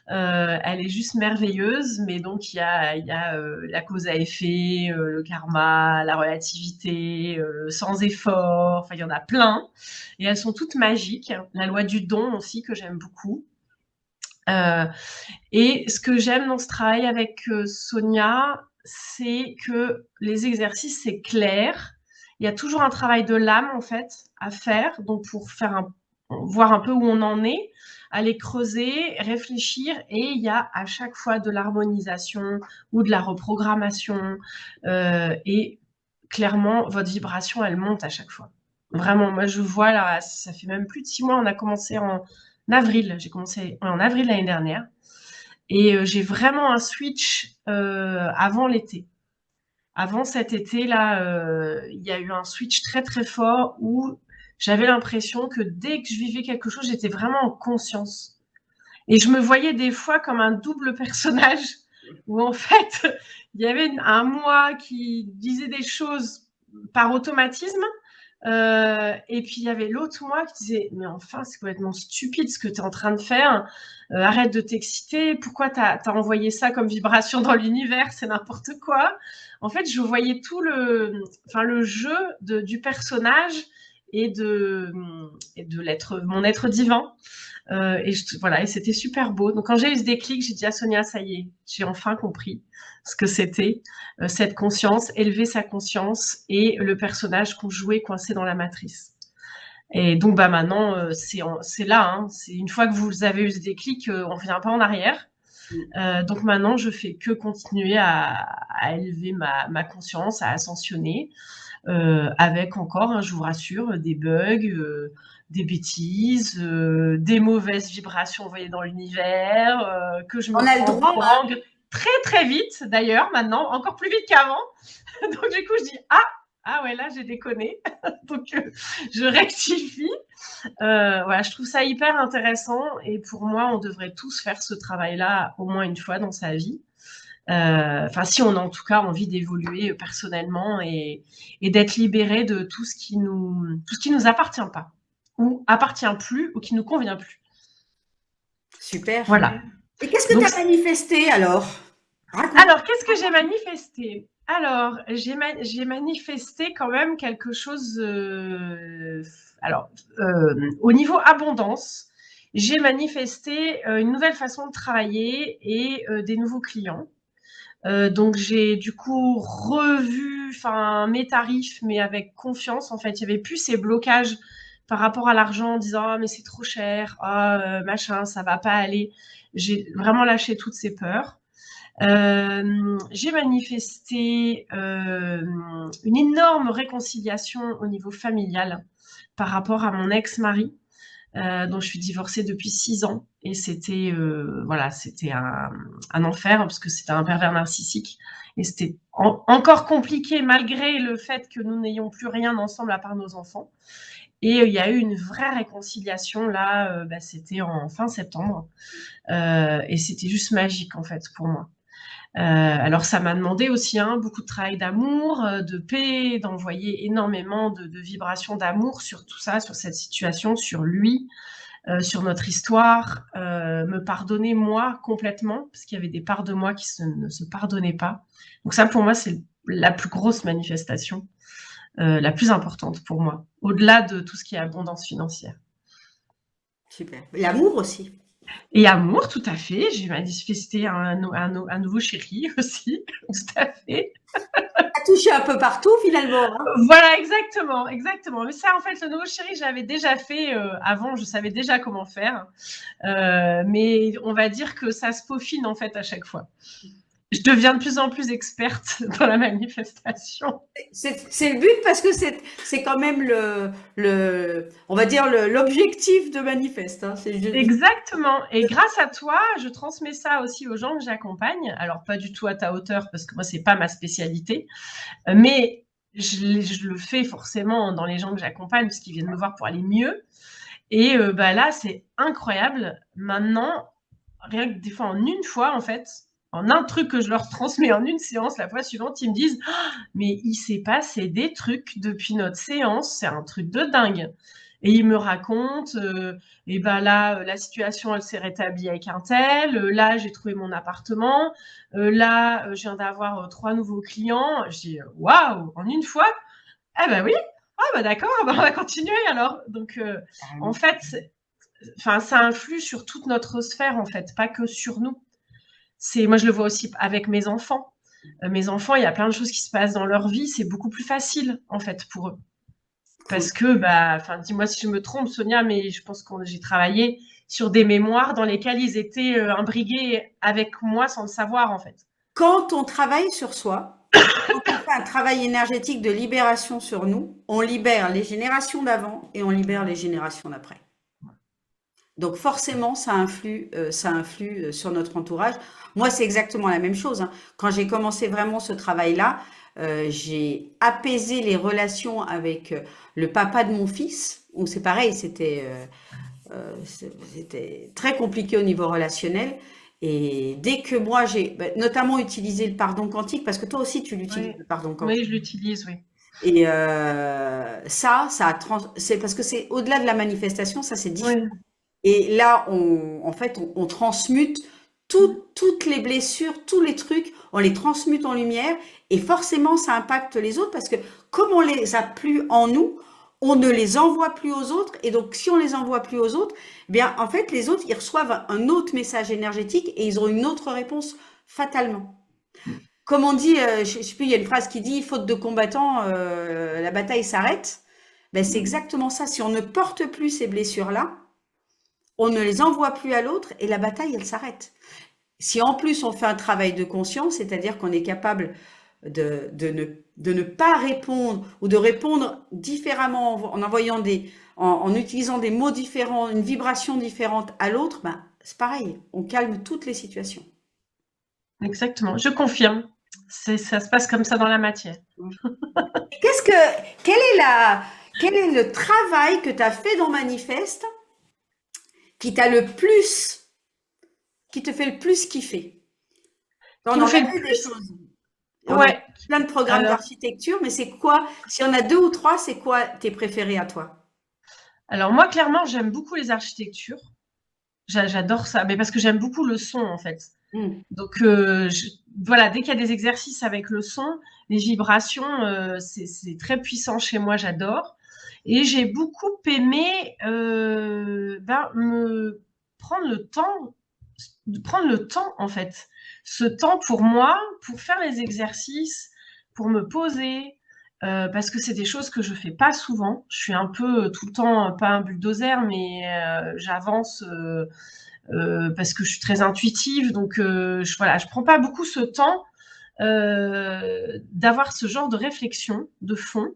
Elle est juste merveilleuse, mais donc il y a la cause à effet, le karma, la relativité, sans effort, enfin il y en a plein, et elles sont toutes magiques. La loi du don aussi, que j'aime beaucoup. Et ce que j'aime dans ce travail avec Sonia, c'est que les exercices, c'est clair. Il y a toujours un travail de l'âme, en fait, à faire. Donc, pour faire voir un peu où on en est, aller creuser, réfléchir, et il y a à chaque fois de l'harmonisation ou de la reprogrammation, et clairement, votre vibration, elle monte à chaque fois. Vraiment, moi je vois là, ça fait même plus de 6 mois, on a commencé en avril, j'ai commencé en avril l'année dernière, et j'ai vraiment un switch avant l'été. Avant cet été-là, il y a eu un switch très très fort où j'avais l'impression que dès que je vivais quelque chose, j'étais vraiment en conscience. Et je me voyais des fois comme un double personnage où en fait, il y avait un moi qui disait des choses par automatisme, et puis il y avait l'autre moi qui disait mais enfin c'est complètement stupide ce que tu es en train de faire, arrête de t'exciter, pourquoi t'as envoyé ça comme vibration dans l'univers, c'est n'importe quoi. En fait je voyais tout le jeu du personnage et de l'être, mon être divin. Voilà, et c'était super beau. Donc quand j'ai eu ce déclic, j'ai dit à Sonia, ça y est, j'ai enfin compris ce que c'était, cette conscience, élever sa conscience et le personnage qu'on jouait coincé dans la matrice. Et donc maintenant, c'est là, hein, c'est une fois que vous avez eu ce déclic, on ne revient pas en arrière. Donc maintenant, je fais que continuer à élever ma conscience, à ascensionner, avec encore, hein, je vous rassure, des bugs, des bêtises, des mauvaises vibrations envoyées dans l'univers, que je me On a le prends droit, hein. très très vite d'ailleurs maintenant, encore plus vite qu'avant. Donc du coup je dis ah ouais là j'ai déconné, donc je rectifie. Voilà, je trouve ça hyper intéressant, et pour moi on devrait tous faire ce travail-là au moins une fois dans sa vie. Enfin, si on a en tout cas envie d'évoluer personnellement et d'être libéré de tout ce qui nous appartient pas, ou appartient plus, ou qui nous convient plus. Super. Voilà. Et qu'est-ce que tu Donc, as manifesté alors? Raconte. alors, qu'est-ce que j'ai manifesté? Alors, j'ai manifesté quand même quelque chose. Alors, au niveau abondance, j'ai manifesté une nouvelle façon de travailler et des nouveaux clients. Donc j'ai du coup revu mes tarifs, mais avec confiance. En fait, il y avait plus ces blocages par rapport à l'argent en disant ah mais c'est trop cher, ah machin, ça va pas aller. J'ai vraiment lâché toutes ces peurs. J'ai manifesté une énorme réconciliation au niveau familial par rapport à mon ex-mari, dont je suis divorcée depuis 6 ans, et c'était voilà, c'était un enfer parce que c'était un pervers narcissique, et c'était encore compliqué malgré le fait que nous n'ayons plus rien ensemble à part nos enfants. Et il y a eu une vraie réconciliation là, c'était en fin septembre, et c'était juste magique en fait pour moi. Alors ça m'a demandé aussi beaucoup de travail d'amour, de paix, d'envoyer énormément de vibrations d'amour sur tout ça, sur cette situation, sur lui, sur notre histoire, me pardonner moi complètement, parce qu'il y avait des parts de moi qui ne se pardonnaient pas. Donc ça, pour moi, c'est la plus grosse manifestation, la plus importante pour moi, au-delà de tout ce qui est abondance financière. Super. L'amour aussi. Et amour, tout à fait. J'ai manifesté un nouveau chéri aussi, tout à fait. Tu as touché un peu partout finalement, hein. Voilà, exactement, exactement. Mais ça, en fait, le nouveau chéri, je l'avais déjà fait avant, je savais déjà comment faire. Mais on va dire que ça se peaufine en fait à chaque fois. Je deviens de plus en plus experte dans la manifestation. C'est le but parce que c'est quand même on va dire l'objectif de Manifeste, hein. Exactement. Et grâce à toi, je transmets ça aussi aux gens que j'accompagne. Alors, pas du tout à ta hauteur, parce que moi, c'est pas ma spécialité. Mais je le fais forcément dans les gens que j'accompagne, parce qu'ils viennent me voir pour aller mieux. Et là, c'est incroyable. Maintenant, rien que des fois en une fois, en fait, en un truc que je leur transmets en une séance, la fois suivante, ils me disent oh, mais il s'est passé des trucs depuis notre séance, c'est un truc de dingue. Et ils me racontent, et là, la situation, elle s'est rétablie avec un tel, là, j'ai trouvé mon appartement, là, je viens d'avoir 3 nouveaux clients. Je dis waouh, en une fois? Ah bah oui, d'accord, on va continuer alors. Donc, en fait, ça influe sur toute notre sphère, en fait, pas que sur nous. Moi, je le vois aussi avec mes enfants. Mes enfants, il y a plein de choses qui se passent dans leur vie, c'est beaucoup plus facile, en fait, pour eux. Cool. Parce que, enfin, dis-moi si je me trompe, Sonia, mais je pense que j'ai travaillé sur des mémoires dans lesquelles ils étaient imbriqués avec moi sans le savoir, en fait. Quand on travaille sur soi, quand on fait un travail énergétique de libération sur nous, on libère les générations d'avant et on libère les générations d'après. Donc forcément, ça influe sur notre entourage. Moi, c'est exactement la même chose, hein. Quand j'ai commencé vraiment ce travail-là, j'ai apaisé les relations avec le papa de mon fils. Donc c'est pareil, c'était très compliqué au niveau relationnel. Et dès que moi, j'ai notamment utilisé le pardon quantique, parce que toi aussi, tu l'utilises, Oui, le pardon oui, quantique. je l'utilise, oui. Et c'est parce que c'est au-delà de la manifestation, ça c'est différent. Oui, Et là, en fait, on transmute toutes les blessures, tous les trucs, on les transmute en lumière et forcément, ça impacte les autres parce que comme on les a plus en nous, on ne les envoie plus aux autres. Et donc, si on les envoie plus aux autres, eh bien, en fait, les autres, ils reçoivent un autre message énergétique et ils ont une autre réponse fatalement. Comme on dit, je sais plus, il y a une phrase qui dit, faute de combattants, la bataille s'arrête. Ben, c'est exactement ça. Si on ne porte plus ces blessures-là, on ne les envoie plus à l'autre et la bataille, elle s'arrête. Si en plus on fait un travail de conscience, c'est-à-dire qu'on est capable de ne pas répondre ou de répondre différemment en envoyant en utilisant des mots différents, une vibration différente à l'autre, ben, c'est pareil, on calme toutes les situations. exactement. Je confirme. Ça se passe comme ça dans la matière. Qu'est-ce que, quelle est la, quel est le travail que tu as fait dans Manifeste qui t'a le plus, qui te fait le plus kiffer? On Qui en me fait a le vu des plus. choses. On a Ouais. plein de programmes Alors, d'architecture, mais c'est quoi, si on a deux ou trois, c'est quoi tes préférés à toi? alors moi, clairement, j'aime beaucoup les architectures. J'adore ça, mais parce que j'aime beaucoup le son, en fait. Hmm. Donc, voilà, dès qu'il y a des exercices avec le son, les vibrations, c'est très puissant chez moi, j'adore. Et j'ai beaucoup aimé me prendre le temps, de prendre le temps, en fait. Ce temps pour moi, pour faire les exercices, pour me poser, parce que c'est des choses que je fais pas souvent. Je suis un peu tout le temps, pas un bulldozer, mais j'avance. Parce que je suis très intuitive, donc voilà, je prends pas beaucoup ce temps d'avoir ce genre de réflexion de fond.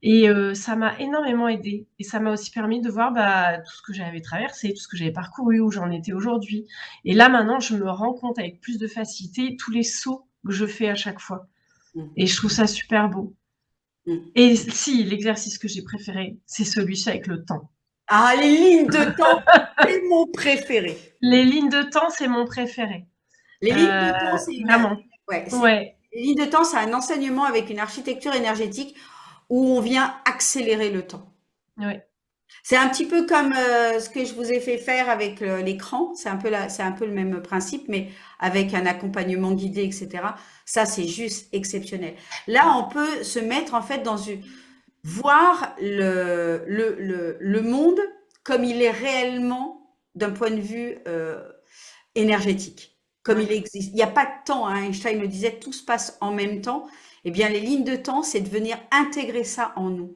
Et ça m'a énormément aidée. Et ça m'a aussi permis de voir tout ce que j'avais traversé, tout ce que j'avais parcouru, où j'en étais aujourd'hui. Et là, maintenant, je me rends compte avec plus de facilité tous les sauts que je fais à chaque fois. Hmm. Et je trouve ça super beau. Hmm. Et si, l'exercice que j'ai préféré, c'est celui-ci avec le temps. Ah, les lignes de temps, c'est mon préféré. Les lignes de temps, c'est mon préféré. Les lignes de temps, Vraiment. ouais, Ouais. les lignes de temps, c'est un enseignement avec une architecture énergétique où on vient accélérer le temps. Ouais. C'est un petit peu comme ce que je vous ai fait faire avec l'écran. C'est un peu le même principe, mais avec un accompagnement guidé, etc. Ça, c'est juste exceptionnel. Là, on peut se mettre en fait voir le monde comme il est réellement d'un point de vue énergétique, comme il existe. Il n'y a pas de temps, hein. Einstein le disait, tout se passe en même temps. Eh bien, les lignes de temps, c'est de venir intégrer ça en nous.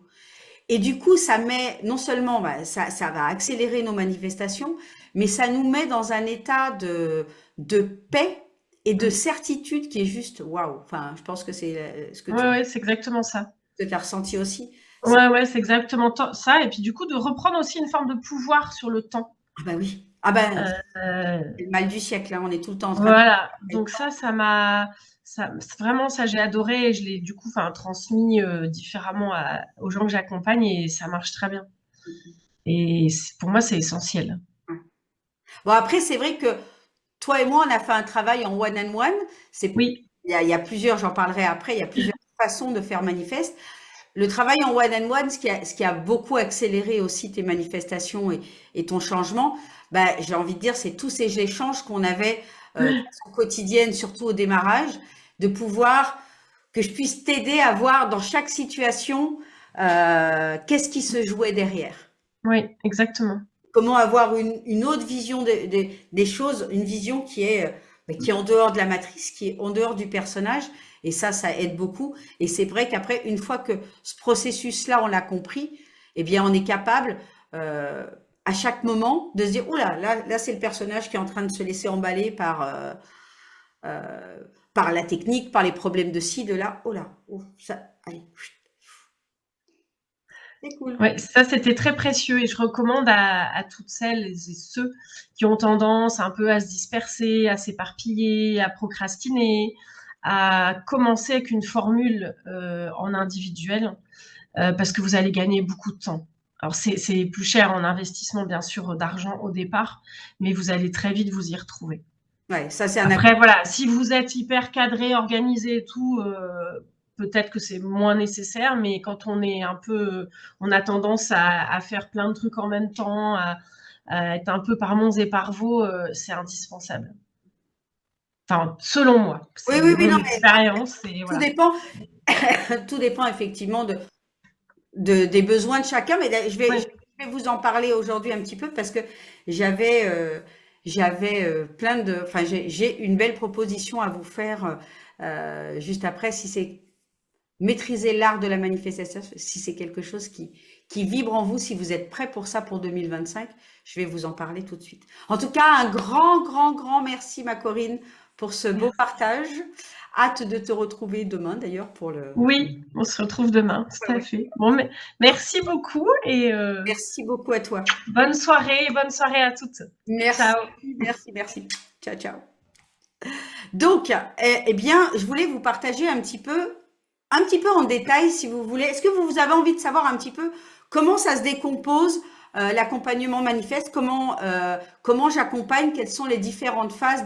Et du coup, ça met, non seulement, ça va accélérer nos manifestations, mais ça nous met dans un état de paix et de certitude qui est juste waouh. Enfin, je pense que c'est ce que Ouais, ouais, c'est exactement ça. tu as ressenti aussi. C'est, Ouais, ouais, c'est exactement ça. Et puis du coup, de reprendre aussi une forme de pouvoir sur le temps. ah bah oui. Ah ben, Euh, c'est le mal du siècle, là. On est tout le temps en train de voilà. Donc vraiment, ça, j'ai adoré et je l'ai du coup, enfin, transmis différemment aux gens que j'accompagne et ça marche très bien. Et pour moi, c'est essentiel. Bon, après, c'est vrai que toi et moi, on a fait un travail en one-on-one. Oui, Il y a plusieurs, j'en parlerai après, il y a plusieurs façons de faire manifeste. Le travail en one-on-one, ce qui a beaucoup accéléré aussi tes manifestations et ton changement, j'ai envie de dire, c'est tous ces échanges qu'on avait de façon quotidienne, surtout au démarrage, de pouvoir que je puisse t'aider à voir dans chaque situation qu'est-ce qui se jouait derrière. oui, exactement. Comment avoir une autre vision des choses, une vision qui est en dehors de la matrice, qui est en dehors du personnage. Et ça aide beaucoup. Et c'est vrai qu'après, une fois que ce processus-là, on l'a compris, eh bien, on est capable à chaque moment de se dire, oula, là, c'est le personnage qui est en train de se laisser emballer euh, par la technique, par les problèmes de ci, de là. Oh là, oh, ça, allez, c'est cool. Ouais, ça c'était très précieux et je recommande à toutes celles et ceux qui ont tendance un peu à se disperser, à s'éparpiller, à procrastiner, à commencer avec une formule en individuel parce que vous allez gagner beaucoup de temps. Alors c'est plus cher en investissement bien sûr d'argent au départ, mais vous allez très vite vous y retrouver. Ouais, ça, c'est un Après voilà, si vous êtes hyper cadré, organisé et tout, peut-être que c'est moins nécessaire, mais quand on est un peu, on a tendance à faire plein de trucs en même temps, à être un peu par monts et par vaux, c'est indispensable. Enfin, selon moi, Oui, c'est oui, oui, mon non, mais expérience et tout voilà. dépend, tout dépend effectivement des besoins de chacun. Mais je Ouais. vais vous en parler aujourd'hui un petit peu parce que j'avais plein de, enfin, j'ai une belle proposition à vous faire juste après. Si c'est maîtriser l'art de la manifestation, si c'est quelque chose qui vibre en vous, si vous êtes prêt pour ça pour 2025, je vais vous en parler tout de suite. En tout cas, un grand, grand, grand merci, ma Corinne, pour ce beau partage. Hâte de te retrouver demain, d'ailleurs, pour le... Oui, on se retrouve demain, Ouais, tout à ouais. fait. Bon, mais merci beaucoup et Merci beaucoup à toi. bonne soirée à toutes. Merci, Ciao. merci, merci. Ciao, ciao. Donc, eh bien, je voulais vous partager un petit peu en détail, si vous voulez. Est-ce que vous avez envie de savoir un petit peu comment ça se décompose, l'accompagnement manifeste, comment j'accompagne, quelles sont les différentes phases.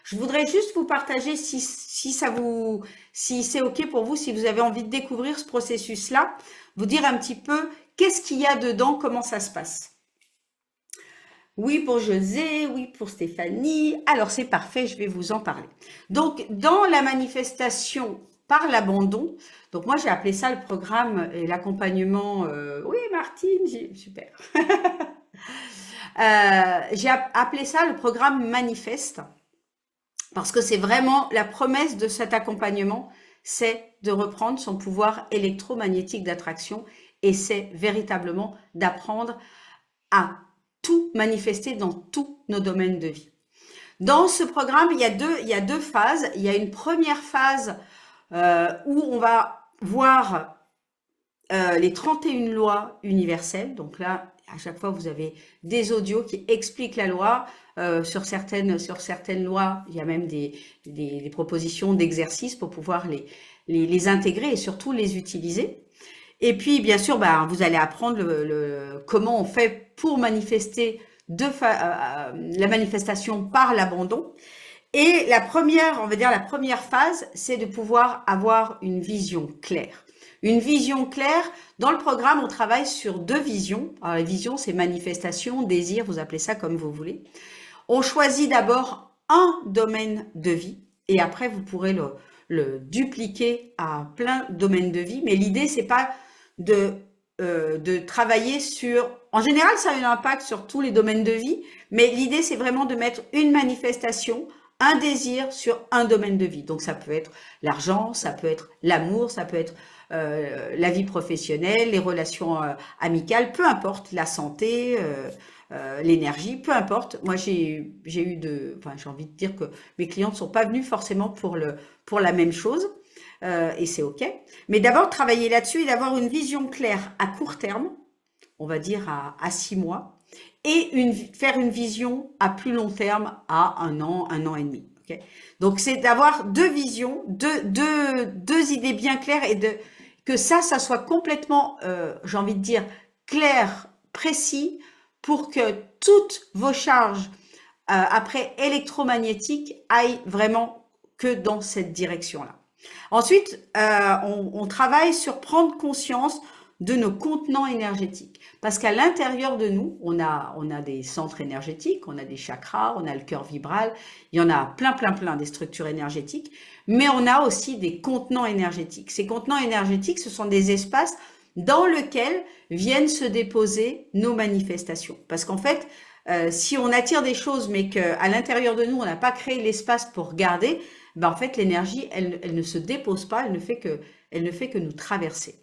Je voudrais juste vous partager si c'est OK pour vous, si vous avez envie de découvrir ce processus-là, vous dire un petit peu qu'est-ce qu'il y a dedans, comment ça se passe. Oui pour José, oui pour Stéphanie. Alors c'est parfait, je vais vous en parler. Donc dans la manifestation par l'abandon, donc moi j'ai appelé ça le programme et l'accompagnement. Oui Martine, super. J'ai appelé ça le programme manifeste parce que c'est vraiment la promesse de cet accompagnement, c'est de reprendre son pouvoir électromagnétique d'attraction et c'est véritablement d'apprendre à tout manifester dans tous nos domaines de vie. Dans ce programme, il y a deux phases. Il y a une première phase où on va voir les 31 lois universelles. Donc là, à chaque fois, vous avez des audios qui expliquent la loi. Sur certaines lois, il y a même des propositions d'exercices pour pouvoir les intégrer et surtout les utiliser. Et puis, bien sûr, vous allez apprendre comment on fait pour manifester la manifestation par l'abandon. Et on va dire la première phase, c'est de pouvoir avoir une vision claire. Une vision claire. Dans le programme, on travaille sur deux visions. Alors, la vision, c'est manifestation, désir, vous appelez ça comme vous voulez. On choisit d'abord un domaine de vie et après, vous pourrez le dupliquer à plein de domaines de vie. Mais l'idée, c'est pas de travailler sur... En général, ça a un impact sur tous les domaines de vie, mais l'idée, c'est vraiment de mettre une manifestation, un désir sur un domaine de vie. Donc, ça peut être l'argent, ça peut être l'amour, ça peut être la vie professionnelle, les relations amicales, peu importe, la santé, l'énergie, peu importe. Moi, j'ai envie de dire que mes clients ne sont pas venus forcément pour la même chose. Et c'est OK. Mais d'abord, travailler là-dessus et d'avoir une vision claire à court terme, on va dire à 6 mois, et faire une vision à plus long terme à un an et demi. Okay. Donc, c'est d'avoir deux visions, deux idées bien claires et que ça soit complètement, j'ai envie de dire, clair, précis, pour que toutes vos charges après électromagnétiques aillent vraiment que dans cette direction-là. Ensuite, on travaille sur prendre conscience de nos contenants énergétiques. Parce qu'à l'intérieur de nous, on a des centres énergétiques, on a des chakras, on a le cœur vibral, il y en a plein des structures énergétiques, mais on a aussi des contenants énergétiques. Ces contenants énergétiques, ce sont des espaces dans lesquels viennent se déposer nos manifestations. Parce qu'en fait, si on attire des choses, mais qu'à l'intérieur de nous, on n'a pas créé l'espace pour garder, en fait, l'énergie, elle ne se dépose pas, elle ne fait que nous traverser.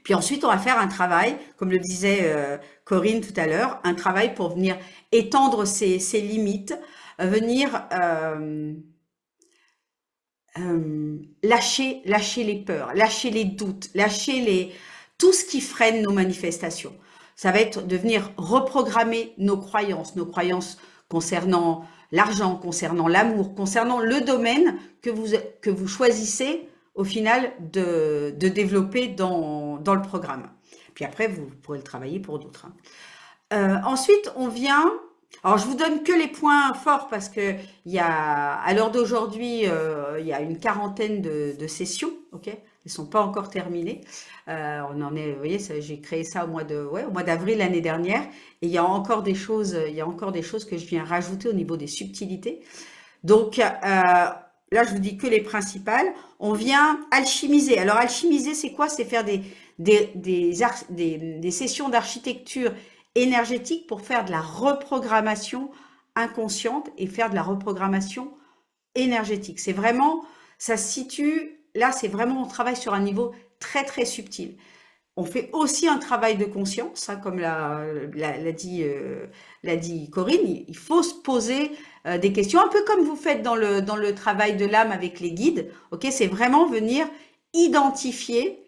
Puis ensuite, on va faire un travail, comme le disait Corinne tout à l'heure, un travail pour venir étendre ses limites, venir lâcher les peurs, lâcher les doutes, tout ce qui freine nos manifestations. Ça va être de venir reprogrammer nos croyances concernant l'argent, concernant l'amour, concernant le domaine que vous choisissez au final de développer dans le programme. Puis après, vous pourrez le travailler pour d'autres. Ensuite, on vient... Alors, je vous donne que les points forts parce que à l'heure d'aujourd'hui, il y a une quarantaine de sessions, ok? Elles sont pas encore terminées. On en est, vous voyez, j'ai créé ça au mois d'avril l'année dernière, et il y a encore des choses que je viens rajouter au niveau des subtilités. Donc, là, je vous dis que les principales. On vient alchimiser. Alors, alchimiser, c'est quoi? C'est faire des sessions d'architecture énergétique pour faire de la reprogrammation inconsciente et faire de la reprogrammation énergétique. C'est vraiment, ça se situe, là, c'est vraiment, on travaille sur un niveau très, très subtil. On fait aussi un travail de conscience, hein, comme l'a dit Corinne. Il faut se poser des questions, un peu comme vous faites dans le travail de l'âme avec les guides. Ok, c'est vraiment venir identifier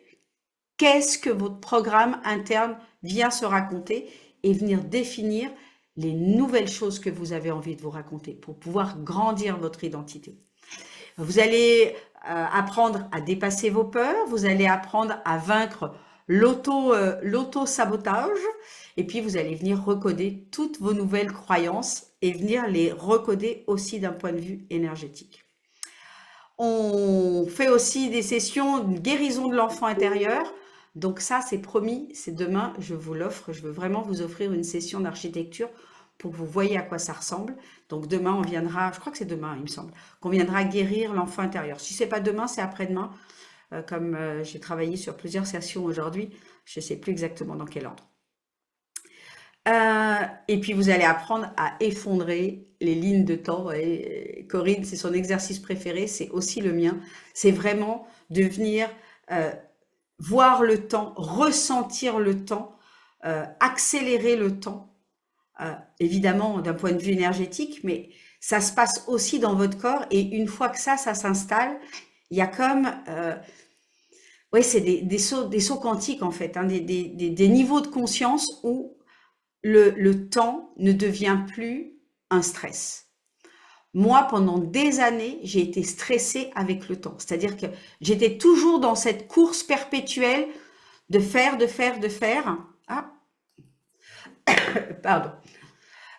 qu'est-ce que votre programme interne vient se raconter et venir définir les nouvelles choses que vous avez envie de vous raconter pour pouvoir grandir votre identité. Vous allez apprendre à dépasser vos peurs, vous allez apprendre à vaincre l'auto-sabotage, et puis vous allez venir recoder toutes vos nouvelles croyances et venir les recoder aussi d'un point de vue énergétique. On fait aussi des sessions de guérison de l'enfant intérieur. Donc ça, c'est promis, c'est demain, je vous l'offre. Je veux vraiment vous offrir une session d'architecture pour que vous voyez à quoi ça ressemble. Donc demain, on viendra, je crois que c'est demain, il me semble, qu'on viendra guérir l'enfant intérieur. Si c'est pas demain, c'est après-demain. Comme j'ai travaillé sur plusieurs sessions aujourd'hui, je ne sais plus exactement dans quel ordre. Et puis vous allez apprendre à effondrer les lignes de temps. Et Corinne, c'est son exercice préféré, c'est aussi le mien. C'est vraiment de venir voir le temps, ressentir le temps, accélérer le temps, évidemment d'un point de vue énergétique, mais ça se passe aussi dans votre corps, et une fois que ça s'installe, il y a comme, c'est des sauts quantiques en fait, hein, des niveaux de conscience où le temps ne devient plus un stress. Moi, pendant des années, j'ai été stressée avec le temps. C'est-à-dire que j'étais toujours dans cette course perpétuelle de faire. Ah, pardon.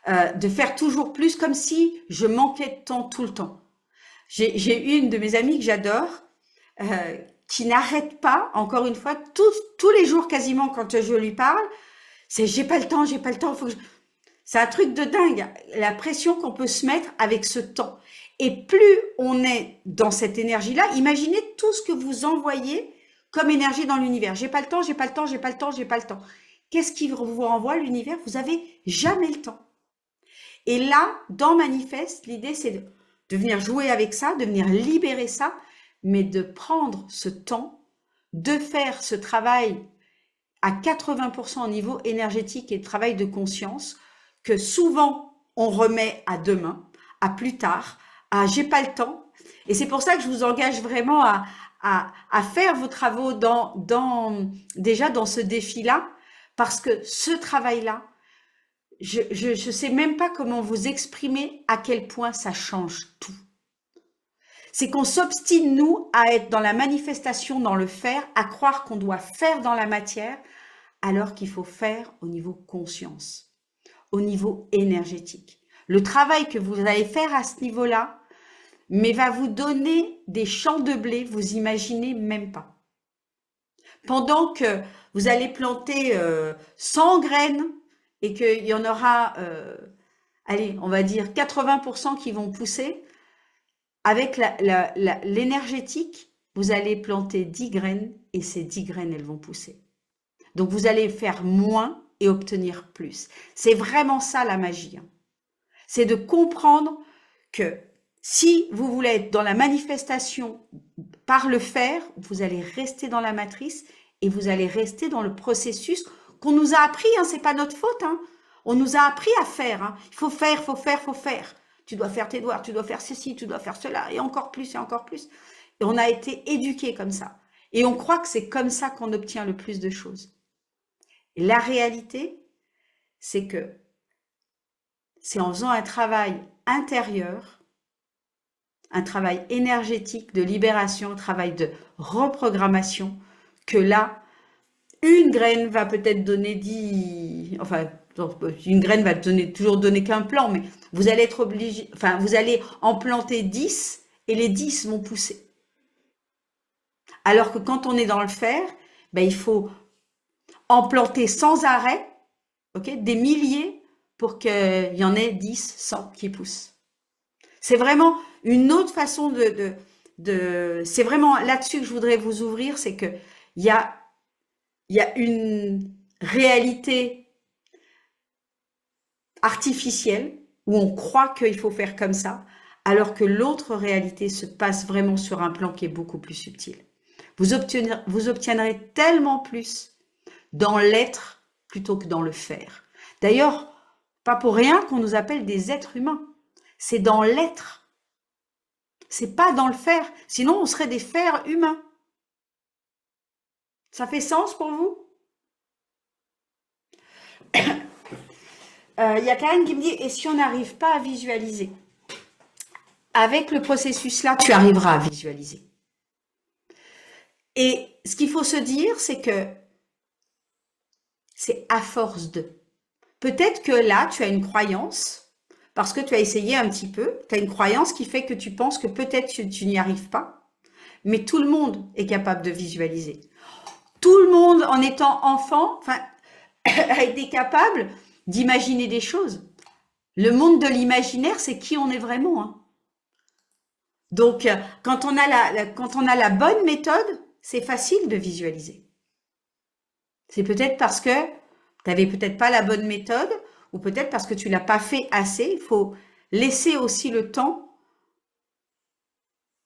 De faire toujours plus, comme si je manquais de temps tout le temps. J'ai eu une de mes amies que j'adore, qui n'arrête pas, encore une fois, tous les jours quasiment quand je lui parle, c'est j'ai pas le temps, faut que je... C'est un truc de dingue, la pression qu'on peut se mettre avec ce temps. Et plus on est dans cette énergie-là, imaginez tout ce que vous envoyez comme énergie dans l'univers. J'ai pas le temps. Qu'est-ce qui vous renvoie l'univers? Vous avez jamais le temps. Et là, dans Manifeste, l'idée c'est de venir jouer avec ça, de venir libérer ça, mais de prendre ce temps, de faire ce travail à 80% au niveau énergétique et de travail de conscience, que souvent on remet à demain, à plus tard, à j'ai pas le temps. Et c'est pour ça que je vous engage vraiment à faire vos travaux déjà dans ce défi-là, parce que ce travail-là, je sais même pas comment vous exprimer à quel point ça change tout. C'est qu'on s'obstine, nous, à être dans la manifestation, dans le faire, à croire qu'on doit faire dans la matière, alors qu'il faut faire au niveau conscience, au niveau énergétique. Le travail que vous allez faire à ce niveau-là, mais va vous donner des champs de blé, vous imaginez même pas. Pendant que vous allez planter 100 graines et qu'il y en aura, allez, on va dire 80% qui vont pousser, avec l'énergétique, vous allez planter 10 graines et ces 10 graines, elles vont pousser. Donc, vous allez faire moins et obtenir plus. C'est vraiment ça la magie. C'est de comprendre que si vous voulez être dans la manifestation par le faire, vous allez rester dans la matrice et vous allez rester dans le processus qu'on nous a appris, hein, c'est pas notre faute, hein. On nous a appris à faire, hein. Il faut faire, faut faire, faut faire. Tu dois faire tes devoirs, tu dois faire ceci, tu dois faire cela, et encore plus, et encore plus. Et on a été éduqués comme ça. Et on croit que c'est comme ça qu'on obtient le plus de choses. Et la réalité, c'est que c'est en faisant un travail intérieur, un travail énergétique de libération, un travail de reprogrammation, que là, une graine va peut-être donner 10... Enfin, une graine va toujours donner qu'un plant, mais vous allez être obligé... Enfin, vous allez en planter 10 et les 10 vont pousser. Alors que quand on est dans le fer, ben, il faut en planter sans arrêt, okay, des milliers pour qu'il y en ait 10, 100 qui poussent. C'est vraiment une autre façon c'est vraiment là-dessus que je voudrais vous ouvrir, c'est que il y a une réalité artificielle où on croit qu'il faut faire comme ça, alors que l'autre réalité se passe vraiment sur un plan qui est beaucoup plus subtil. Vous obtiendrez tellement plus dans l'être plutôt que dans le faire. D'ailleurs, pas pour rien qu'on nous appelle des êtres humains. C'est dans l'être. C'est pas dans le faire. Sinon, on serait des fers humains. Ça fait sens pour vous? Il y a Karen qui me dit, et si on n'arrive pas à visualiser? Avec le processus-là, tu arriveras à visualiser. Et ce qu'il faut se dire, c'est que c'est à force de. Peut-être que là, tu as une croyance, parce que tu as essayé un petit peu, tu as une croyance qui fait que tu penses que peut-être tu n'y arrives pas, mais tout le monde est capable de visualiser. Tout le monde, en étant enfant, enfin, a été capable d'imaginer des choses. Le monde de l'imaginaire, c'est qui on est vraiment, hein. Donc, quand on a la bonne méthode, c'est facile de visualiser. C'est peut-être parce que tu n'avais peut-être pas la bonne méthode, ou peut-être parce que tu l'as pas fait assez. Il faut laisser aussi le temps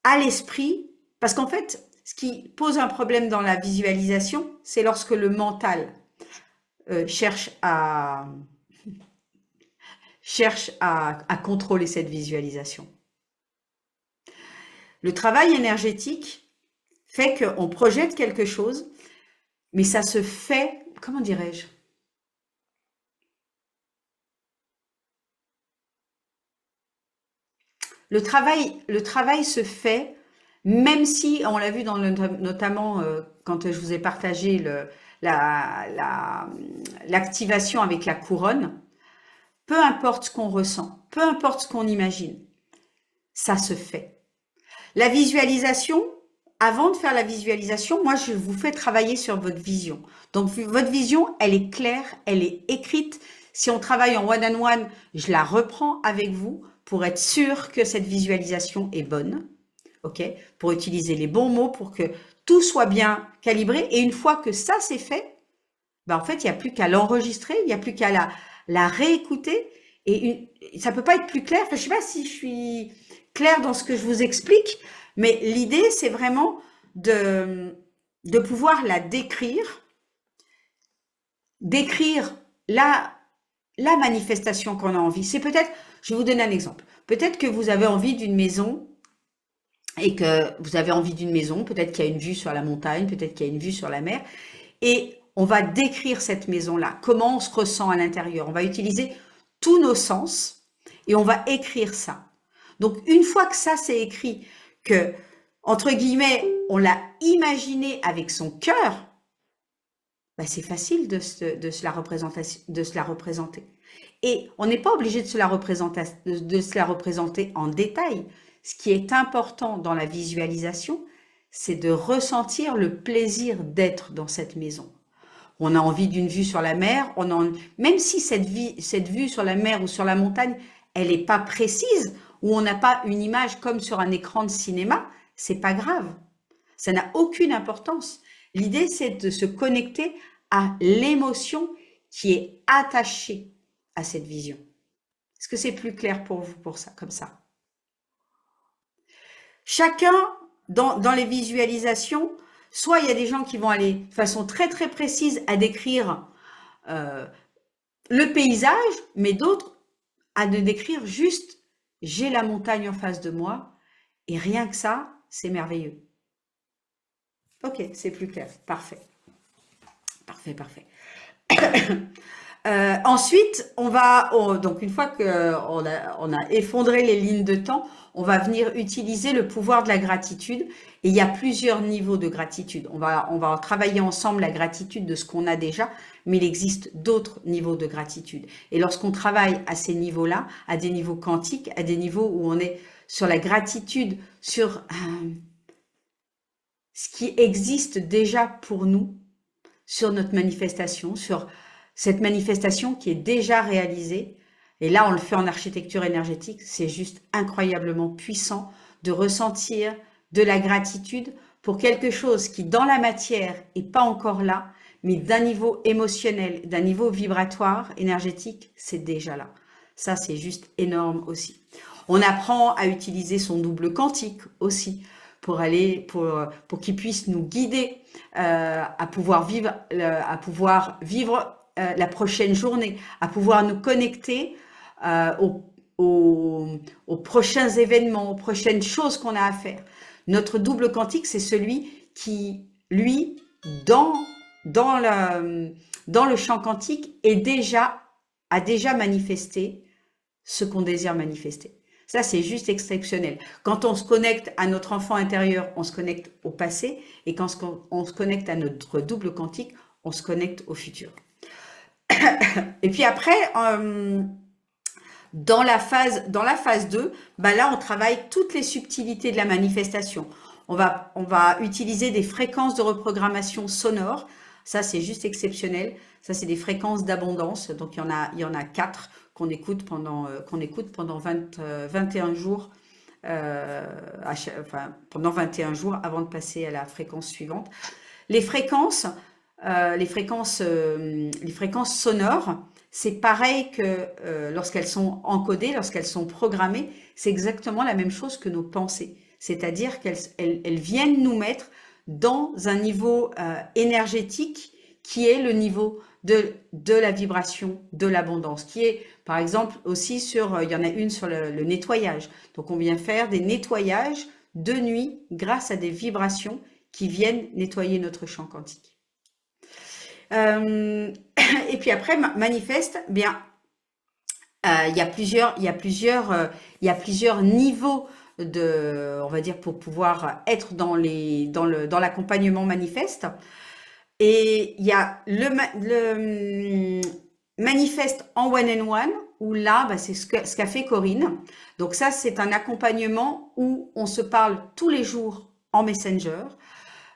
à l'esprit, parce qu'en fait, ce qui pose un problème dans la visualisation, c'est lorsque le mental cherche à contrôler cette visualisation. Le travail énergétique fait qu'on projette quelque chose, mais ça se fait, comment dirais-je? Le travail se fait, même si, on l'a vu notamment quand je vous ai partagé l'activation avec la couronne, peu importe ce qu'on ressent, peu importe ce qu'on imagine, ça se fait. La visualisation, avant de faire la visualisation, moi je vous fais travailler sur votre vision. Donc votre vision, elle est claire, elle est écrite. Si on travaille en one-on-one, je la reprends avec vous pour être sûr que cette visualisation est bonne, ok? Pour utiliser les bons mots, pour que tout soit bien calibré. Et une fois que ça c'est fait, ben en fait, il n'y a plus qu'à l'enregistrer, il n'y a plus qu'à la réécouter. Et ça peut pas être plus clair. Enfin, je sais pas si je suis claire dans ce que je vous explique, mais l'idée, c'est vraiment de pouvoir la décrire la manifestation qu'on a envie. C'est peut-être, je vais vous donner un exemple. Peut-être que vous avez envie d'une maison et que vous avez envie d'une maison, peut-être qu'il y a une vue sur la montagne, peut-être qu'il y a une vue sur la mer, et on va décrire cette maison-là, comment on se ressent à l'intérieur. On va utiliser tous nos sens et on va écrire ça. Donc, une fois que ça c'est écrit, que, entre guillemets, on l'a imaginé avec son cœur, bah, c'est facile de se la représenter. Et on n'est pas obligé de se la représenter en détail. Ce qui est important dans la visualisation, c'est de ressentir le plaisir d'être dans cette maison. On a envie d'une vue sur la mer, même si cette vue sur la mer ou sur la montagne, elle n'est pas précise, ou on n'a pas une image comme sur un écran de cinéma, c'est pas grave. Ça n'a aucune importance. L'idée, c'est de se connecter à l'émotion qui est attachée à cette vision. Est-ce que c'est plus clair pour vous pour ça, comme ça? Chacun, dans les visualisations, Soit il y a des gens qui vont aller de façon très très précise à décrire euh, le paysage, mais d'autres à ne décrire juste j'ai la montagne en face de moi et rien que ça, c'est merveilleux. Ok, c'est plus clair. Parfait. Parfait, parfait. Ensuite, donc une fois on a effondré les lignes de temps, on va venir utiliser le pouvoir de la gratitude. Et il y a plusieurs niveaux de gratitude. On va travailler ensemble la gratitude de ce qu'on a déjà, mais il existe d'autres niveaux de gratitude. Et lorsqu'on travaille à ces niveaux-là, à des niveaux quantiques, à des niveaux où on est sur la gratitude, sur ce qui existe déjà pour nous, sur notre manifestation, sur cette manifestation qui est déjà réalisée. Et là, on le fait en architecture énergétique. C'est juste incroyablement puissant de ressentir de la gratitude pour quelque chose qui, dans la matière, est pas encore là, mais d'un niveau émotionnel, d'un niveau vibratoire, énergétique, c'est déjà là. Ça, c'est juste énorme aussi. On apprend à utiliser son double quantique aussi pour qu'il puisse nous guider à pouvoir vivre la prochaine journée, à pouvoir nous connecter aux prochains événements, aux prochaines choses qu'on a à faire. Notre double quantique, c'est celui qui, lui, dans le champ quantique, a déjà manifesté ce qu'on désire manifester. Ça, c'est juste exceptionnel. Quand on se connecte à notre enfant intérieur, on se connecte au passé. Et quand on se connecte à notre double quantique, on se connecte au futur. Et puis après, dans la phase 2, là, on travaille toutes les subtilités de la manifestation. On va utiliser des fréquences de reprogrammation sonore. Ça, c'est juste exceptionnel. Ça, c'est des fréquences d'abondance. Donc, il y en a 4 qu'on écoute pendant 21 jours. Pendant 21 jours avant de passer à la fréquence suivante. Les fréquences sonores, c'est pareil que lorsqu'elles sont encodées, lorsqu'elles sont programmées, c'est exactement la même chose que nos pensées. C'est-à-dire qu'elles viennent nous mettre dans un niveau énergétique qui est le niveau de la vibration, de l'abondance, qui est par exemple aussi il y en a une sur le nettoyage. Donc on vient faire des nettoyages de nuit grâce à des vibrations qui viennent nettoyer notre champ quantique. Et puis après, manifeste, bien, il y a plusieurs niveaux on va dire, pour pouvoir être dans l'accompagnement manifeste. Et il y a le manifeste en one-on-one, où là, c'est ce qu'a fait Corinne. Donc ça, c'est un accompagnement où on se parle tous les jours en Messenger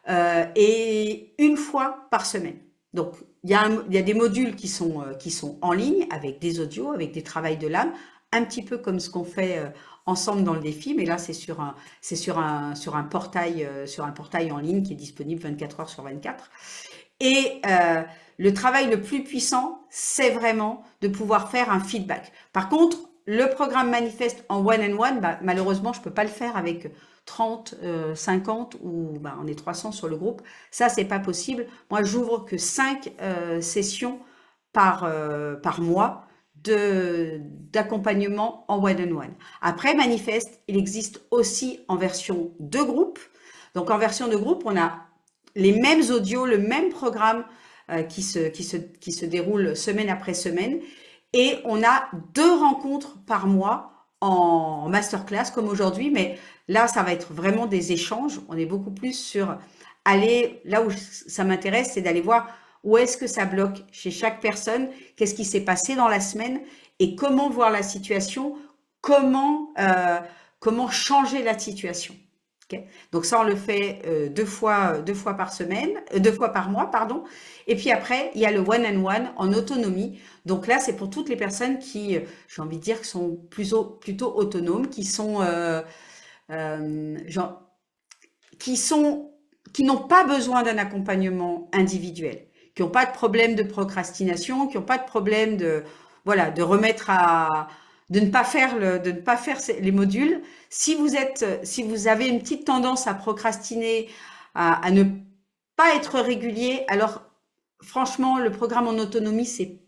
et une fois par semaine. Donc, il y a des modules qui sont en ligne avec des audios, avec des travails de l'âme, un petit peu comme ce qu'on fait ensemble dans le défi, mais là, c'est sur un portail en ligne qui est disponible 24 heures sur 24. Et le travail le plus puissant, c'est vraiment de pouvoir faire un feedback. Par contre, le programme manifeste en one-on-one, malheureusement, je ne peux pas le faire avec 30, 50 ou on est 300 sur le groupe. Ça, c'est pas possible. Moi, j'ouvre que 5 sessions par mois d'accompagnement en one-on-one. Après, manifeste, il existe aussi en version de groupe. Donc, en version de groupe, on a les mêmes audios, le même programme qui se déroule semaine après semaine. Et on a 2 rencontres par mois en masterclass comme aujourd'hui. Mais là, ça va être vraiment des échanges. On est beaucoup plus sur aller, là où ça m'intéresse, c'est d'aller voir où est-ce que ça bloque chez chaque personne, qu'est-ce qui s'est passé dans la semaine et comment voir la situation, comment changer la situation. Okay. Donc ça, on le fait 2 fois par mois, pardon. Et puis après, il y a le one-on-one en autonomie. Donc là, c'est pour toutes les personnes qui, j'ai envie de dire, qui sont plutôt autonomes, qui n'ont pas besoin d'un accompagnement individuel, qui n'ont pas de problème de procrastination, qui n'ont pas de problème de ne pas faire les modules. Si vous avez une petite tendance à procrastiner, à ne pas être régulier, alors franchement, le programme en autonomie, c'est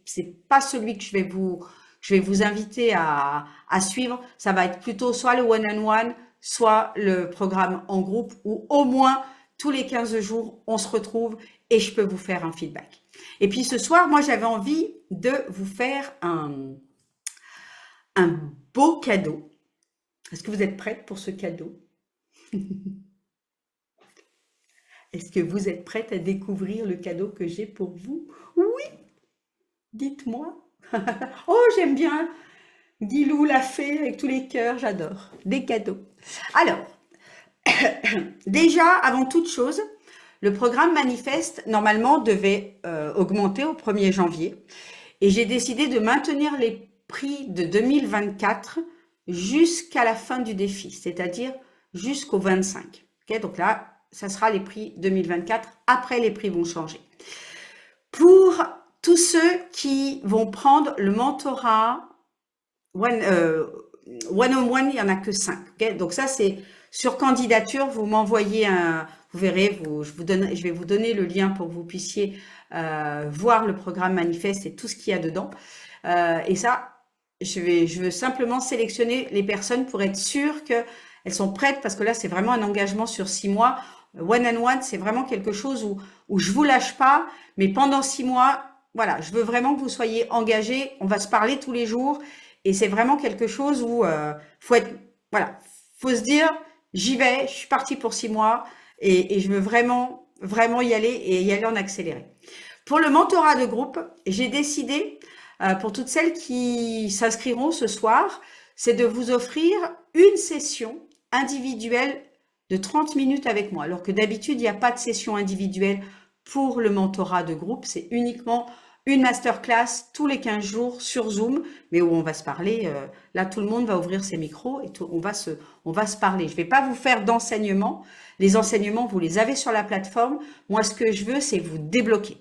pas celui que je vais vous inviter à suivre. Ça va être plutôt soit le one-on-one, soit le programme en groupe, où au moins tous les 15 jours, on se retrouve et je peux vous faire un feedback. Et puis ce soir, moi, j'avais envie de vous faire un beau cadeau. Est-ce que vous êtes prête pour ce cadeau? Est-ce que vous êtes prête à découvrir le cadeau que j'ai pour vous? Oui, dites-moi. Oh, j'aime bien. Guilou l'a fait avec tous les cœurs, j'adore. Des cadeaux. Alors, déjà, avant toute chose, le programme Manifeste, normalement, devait augmenter au 1er janvier. Et j'ai décidé de maintenir les prix de 2024 jusqu'à la fin du défi, c'est-à-dire jusqu'au 25. Okay, donc là, ça sera les prix 2024. Après, les prix vont changer. Pour tous ceux qui vont prendre le mentorat one-on-one, il n'y en a que 5. Okay, donc ça, c'est sur candidature. Vous m'envoyez un... Vous verrez, je vais vous donner le lien pour que vous puissiez voir le programme Manifeste et tout ce qu'il y a dedans. Et ça, je veux simplement sélectionner les personnes pour être sûre qu'elles sont prêtes, parce que là, c'est vraiment un engagement sur 6 mois. One-on-one, c'est vraiment quelque chose où je vous lâche pas, mais pendant 6 mois, voilà, je veux vraiment que vous soyez engagés. On va se parler tous les jours, et c'est vraiment quelque chose où faut se dire, j'y vais, je suis partie pour 6 mois, et je veux vraiment y aller et y aller en accéléré. Pour le mentorat de groupe, j'ai décidé, pour toutes celles qui s'inscriront ce soir, c'est de vous offrir une session individuelle de 30 minutes avec moi. Alors que d'habitude, il n'y a pas de session individuelle pour le mentorat de groupe. C'est uniquement une masterclass tous les 15 jours sur Zoom, mais où on va se parler. Là, tout le monde va ouvrir ses micros et on va se parler. Je ne vais pas vous faire d'enseignement. Les enseignements, vous les avez sur la plateforme. Moi, ce que je veux, c'est vous débloquer.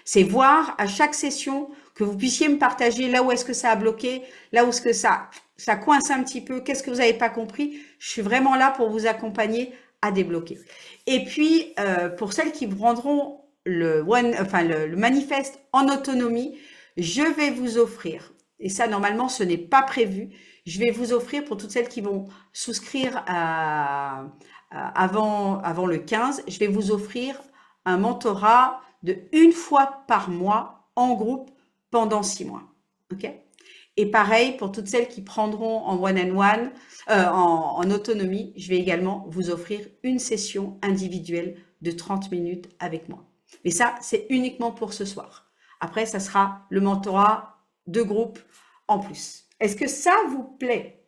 C'est voir à chaque session que vous puissiez me partager là où est-ce que ça a bloqué, là où est-ce que ça coince un petit peu, qu'est-ce que vous n'avez pas compris. Je suis vraiment là pour vous accompagner à débloquer. Et puis, pour celles qui prendront le manifeste en autonomie, je vais vous offrir, et ça normalement ce n'est pas prévu, je vais vous offrir pour toutes celles qui vont souscrire avant le 15, je vais vous offrir un mentorat de 1 fois par mois en groupe pendant 6 mois. Ok ? Et pareil pour toutes celles qui prendront en one-on-one, en autonomie, je vais également vous offrir une session individuelle de 30 minutes avec moi. Mais ça, c'est uniquement pour ce soir. Après, ça sera le mentorat de groupe en plus. Est-ce que ça vous plaît?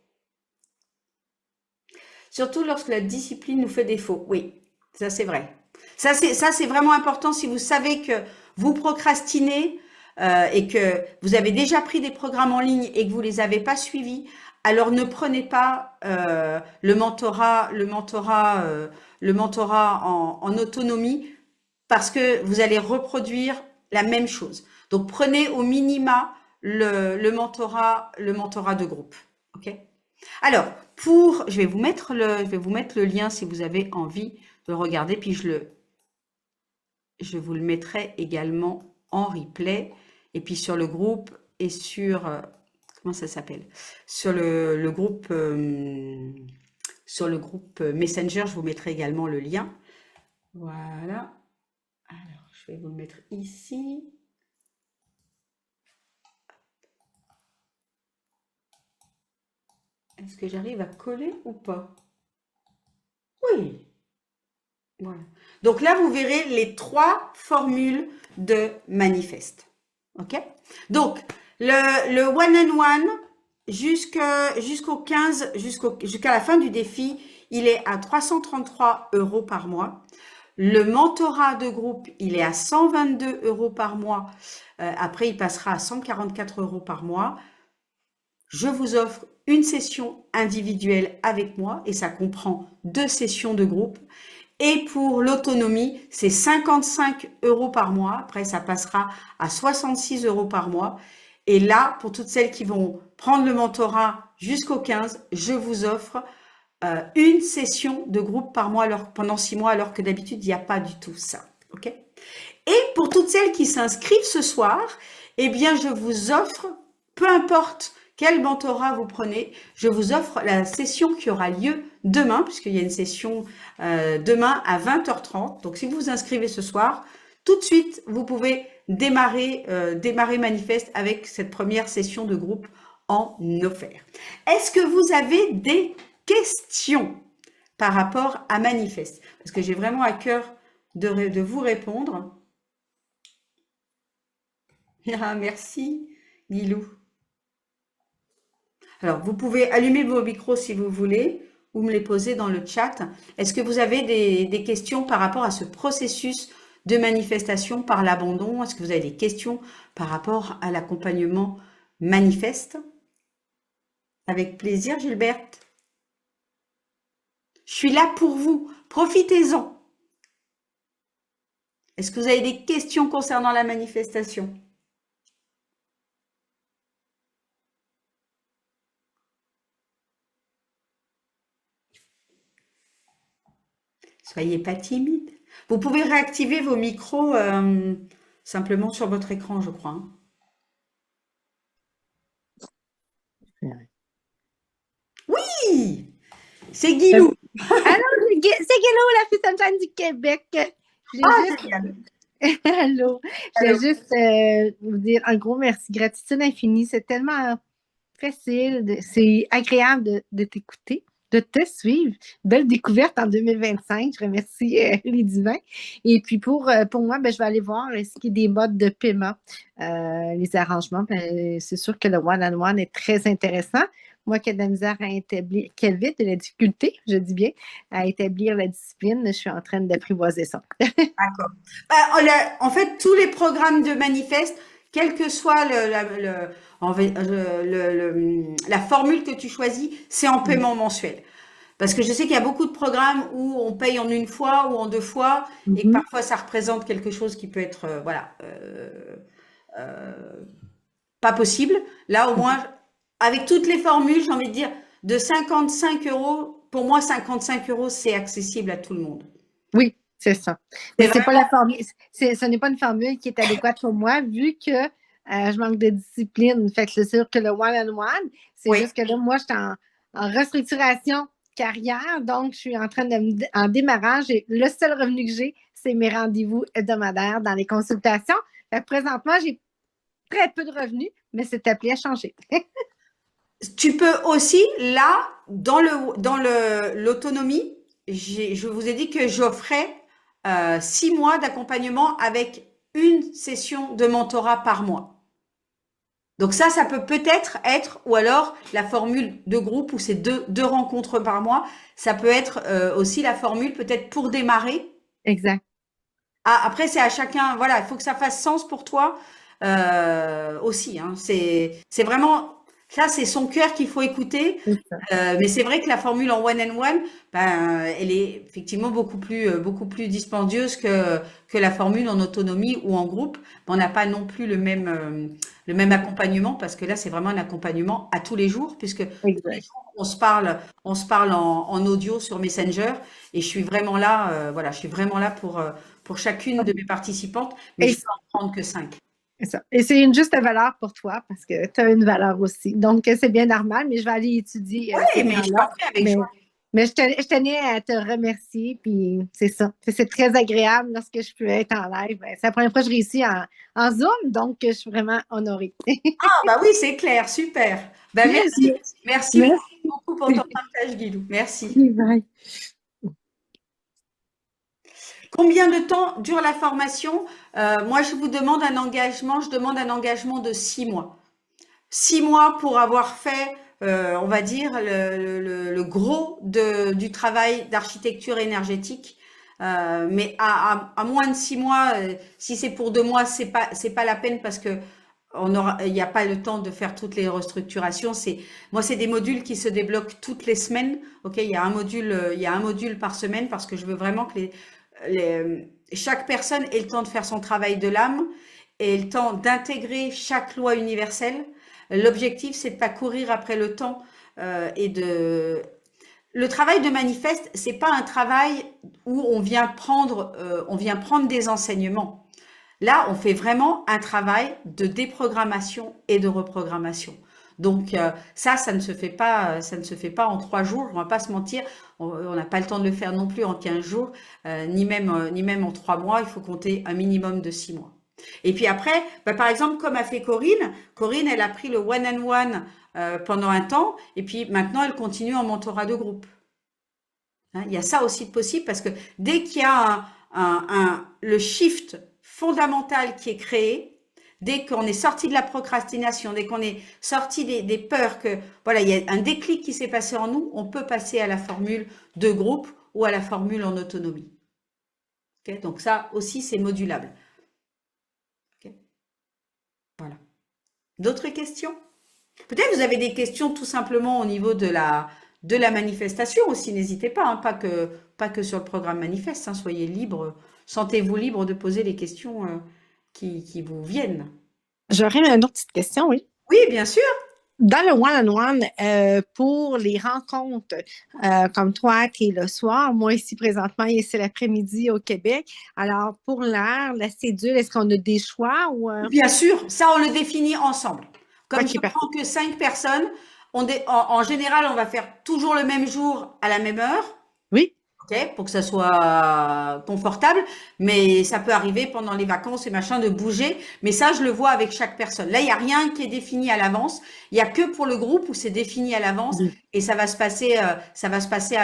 Surtout lorsque la discipline nous fait défaut. Oui, ça c'est vrai. Ça c'est vraiment important. Si vous savez que vous procrastinez et que vous avez déjà pris des programmes en ligne et que vous les avez pas suivis, alors ne prenez pas le mentorat en autonomie, parce que vous allez reproduire la même chose. Donc prenez au minima le mentorat de groupe. Ok? Alors je vais vous mettre le lien si vous avez envie de le regarder, puis je vous le mettrai également en replay, et puis sur le groupe et sur comment ça s'appelle, sur le groupe Messenger, je vous mettrai également le lien. Voilà. Alors, je vais vous le mettre ici. Est-ce que j'arrive à coller ou pas? Oui. Voilà. Donc là, vous verrez les 3 formules de manifeste. OK? Donc, le one-on-one jusqu'au 15, jusqu'à la fin du défi, il est à 333 € par mois. Le mentorat de groupe, il est à 122 € par mois. Après, il passera à 144 € par mois. Je vous offre une session individuelle avec moi, et ça comprend 2 sessions de groupe. Et pour l'autonomie, c'est 55 € par mois. Après, ça passera à 66 € par mois. Et là, pour toutes celles qui vont prendre le mentorat jusqu'au 15, je vous offre une session de groupe par mois pendant 6 mois, alors que d'habitude, il n'y a pas du tout ça. OK? Et pour toutes celles qui s'inscrivent ce soir, eh bien, je vous offre, peu importe quel mentorat vous prenez, je vous offre la session qui aura lieu demain, puisqu'il y a une session demain à 20h30. Donc, si vous vous inscrivez ce soir, tout de suite, vous pouvez démarrer Manifeste avec cette première session de groupe en offert. Est-ce que vous avez des questions par rapport à Manifeste? Parce que j'ai vraiment à cœur de vous répondre. Ah, merci, Guilou. Alors, vous pouvez allumer vos micros si vous voulez ou me les poser dans le chat. Est-ce que vous avez des questions par rapport à ce processus de manifestation par l'abandon? Est-ce que vous avez des questions par rapport à l'accompagnement manifeste? Avec plaisir, Gilberte. Je suis là pour vous. Profitez-en. Est-ce que vous avez des questions concernant la manifestation? Soyez pas timide. Vous pouvez réactiver vos micros simplement sur votre écran, je crois. Oui, c'est Guilou. Alors, c'est Guilou, la fille sunshine du Québec. Génial. Allô. Je voulais juste vous dire un gros merci. Gratitude infinie. C'est tellement facile. C'est agréable de t'écouter, de te suivre. Belle découverte en 2025. Je remercie les divins. Et puis pour moi, je vais aller voir ce qui est des modes de paiement, les arrangements. C'est sûr que le one-on-one est très intéressant. Moi qui ai de la misère à établir, qui ai vite de la difficulté, je dis bien, à établir la discipline, je suis en train d'apprivoiser ça. D'accord. En fait, tous les programmes de Manifeste, quelle que soit la formule que tu choisis, c'est en paiement mensuel. Parce que je sais qu'il y a beaucoup de programmes où on paye en une fois ou en deux fois, et que parfois ça représente quelque chose qui peut être, pas possible. Là, au moins, avec toutes les formules, j'ai envie de dire, de 55 €, pour moi, 55 €, c'est accessible à tout le monde. Oui, c'est ça. Mais c'est pas la formule, ce n'est pas une formule qui est adéquate pour moi, vu que je manque de discipline. Fait que c'est sûr que le one-on-one, c'est juste que là, moi, je suis en restructuration carrière, donc je suis en démarrage et le seul revenu que j'ai, c'est mes rendez-vous hebdomadaires dans les consultations. Fait que présentement, j'ai très peu de revenus, mais c'est appelé à changer. Tu peux aussi, là, dans l'autonomie, je vous ai dit que j'offrais 6 mois d'accompagnement avec une session de mentorat par mois. Donc ça peut-être être, ou alors la formule de groupe où c'est deux rencontres par mois, ça peut être aussi la formule peut-être pour démarrer. Exact. Ah, après, c'est à chacun, voilà, il faut que ça fasse sens pour toi aussi. Hein. C'est vraiment... Ça, c'est son cœur qu'il faut écouter. Mais c'est vrai que la formule en one-on-one, elle est effectivement beaucoup plus dispendieuse que la formule en autonomie ou en groupe. On n'a pas non plus le même accompagnement parce que là, c'est vraiment un accompagnement à tous les jours puisque tous les jours, on se parle en audio sur Messenger et je suis vraiment là, je suis vraiment là pour chacune de mes participantes, mais je peux en prendre que 5. Ça. Et c'est une juste valeur pour toi parce que tu as une valeur aussi. Donc, c'est bien normal, mais je vais aller étudier. Oui, mais je t'en prie avec joie. Mais je tenais à te remercier, puis c'est ça. C'est très agréable lorsque je peux être en live. C'est la première fois que je réussis en Zoom, donc je suis vraiment honorée. Ah, oui, c'est clair, super. Merci. Merci beaucoup pour ton partage, Guilou. Merci. Bye. Combien de temps dure la formation? Moi, je demande un engagement de 6 mois. 6 mois pour avoir fait, on va dire, le gros du travail d'architecture énergétique. Mais à moins de 6 mois, si c'est pour 2 mois, c'est pas la peine parce que il n'y a pas le temps de faire toutes les restructurations. Moi, c'est des modules qui se débloquent toutes les semaines. Ok, il y a un module par semaine parce que je veux vraiment que chaque personne ait le temps de faire son travail de l'âme et le temps d'intégrer chaque loi universelle. L'objectif, c'est de pas courir après le temps et le travail de manifeste, c'est pas un travail où on vient prendre des enseignements. Là, on fait vraiment un travail de déprogrammation et de reprogrammation. Donc ça ne se fait pas, ça ne se fait pas en 3 jours. On va pas se mentir, on n'a pas le temps de le faire non plus en 15 jours, ni même en 3 mois. Il faut compter un minimum de 6 mois. Et puis après, bah, par exemple, comme a fait Corinne, Corinne, elle a pris le one-on-one pendant un temps, et puis maintenant, elle continue en mentorat de groupe. Hein, il y a ça aussi de possible parce que dès qu'il y a le shift fondamental qui est créé, dès qu'on est sorti de la procrastination, dès qu'on est sorti des peurs, que voilà, il y a un déclic qui s'est passé en nous, on peut passer à la formule de groupe ou à la formule en autonomie. Okay, donc ça aussi, c'est modulable. Okay, voilà. D'autres questions? Peut-être vous avez des questions tout simplement au niveau de la manifestation aussi, n'hésitez pas, hein, pas que sur le programme manifeste, hein, soyez libre, sentez-vous libre de poser les questions qui vous viennent. J'aurais une autre petite question, oui. Oui, bien sûr. Dans le one-on-one, pour les rencontres, comme toi, tu es le soir, moi ici présentement, c'est l'après-midi au Québec. Alors, pour l'heure, la cédule, est-ce qu'on a des choix ou Bien sûr, ça on le définit ensemble. Comme Ok, je parfait. prends que 5 personnes, en général, on va faire toujours le même jour à la même heure. Oui, Ok, pour que ça soit confortable, mais ça peut arriver pendant les vacances et machin de bouger, mais ça je le vois avec chaque personne. Là, il y a rien qui est défini à l'avance, il y a que pour le groupe où c'est défini à l'avance oui, et ça va se passer à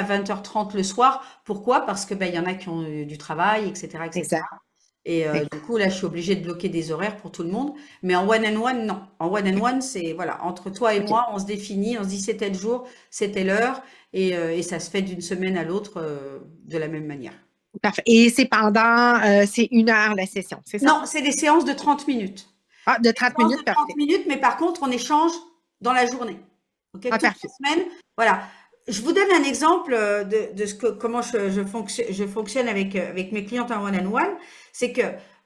20h30 le soir. Pourquoi? Parce que ben il y en a qui ont du travail, etc., etc. exact. Et Fait du coup, là, je suis obligée de bloquer des horaires pour tout le monde. Mais en one-on-one, non. En one-on-one, c'est, voilà, entre toi et OK, moi, on se définit, on se dit c'est tel jour, c'est telle heure, et ça se fait d'une semaine à l'autre de la même manière. parfait. Et c'est pendant, c'est 1 heure la session, c'est ça? Non, c'est des séances de 30 minutes. Ah, de 30 Séances de minutes, 30 parfait. minutes, mais par contre, on échange dans la journée. Ok, Ah, toute parfait. la semaine. Voilà. Je vous donne un exemple de comment je fonctionne avec mes clientes en one-on-one. C'est que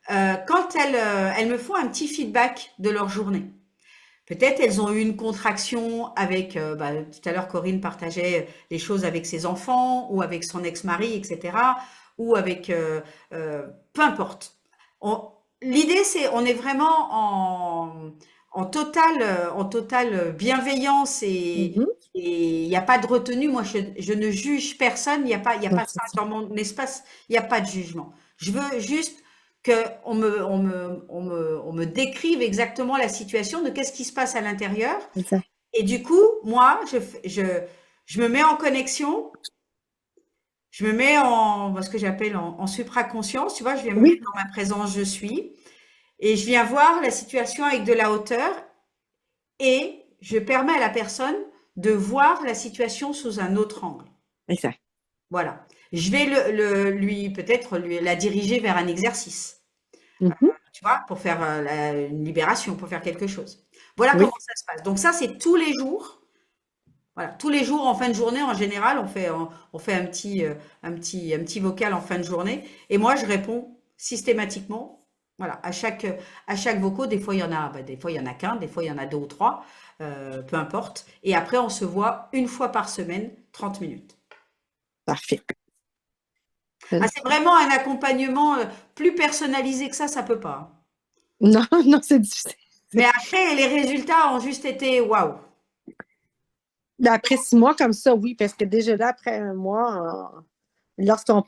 quand elles me font un petit feedback de leur journée, peut-être elles ont eu une contraction avec, bah, tout à l'heure Corinne partageait les choses avec ses enfants ou avec son ex-mari, etc. Ou avec, peu importe. L'idée, c'est, on est vraiment en totale bienveillance et Mhm. il n'y a pas de retenue. Moi, je ne juge personne. Il y a Ouais, pas c'est ça ça. dans mon espace. Il n'y a pas de jugement. Je veux juste on me décrive exactement la situation de qu'est-ce qui se passe à l'intérieur. Exact. Et du coup, moi, je me mets en connexion, je me mets en ce que j'appelle en supraconscience, tu vois, je viens me mettre Oui, dans ma présence, je suis, et je viens voir la situation avec de la hauteur, et je permets à la personne de voir la situation sous un autre angle. exact. Voilà. Je vais lui peut-être la diriger vers un exercice. Mhm. Tu vois, pour faire une libération, pour faire quelque chose. Voilà Oui, comment ça se passe. Donc ça, c'est tous les jours. Voilà, tous les jours en fin de journée, en général, on fait un petit vocal en fin de journée. Et moi, je réponds systématiquement, voilà, à chaque vocaux. Des fois, il y en a, bah, des fois, il y en a qu'un, des fois, il y en a deux ou trois, peu importe. Et après, on se voit une fois par semaine, 30 minutes. parfait. Ah, c'est vraiment un accompagnement plus personnalisé que ça peut pas, hein. Non, non, c'est difficile. Mais après, les résultats ont juste été waouh. Mais après 6 mois comme ça, oui, parce que déjà là, après 1 mois, lorsqu'on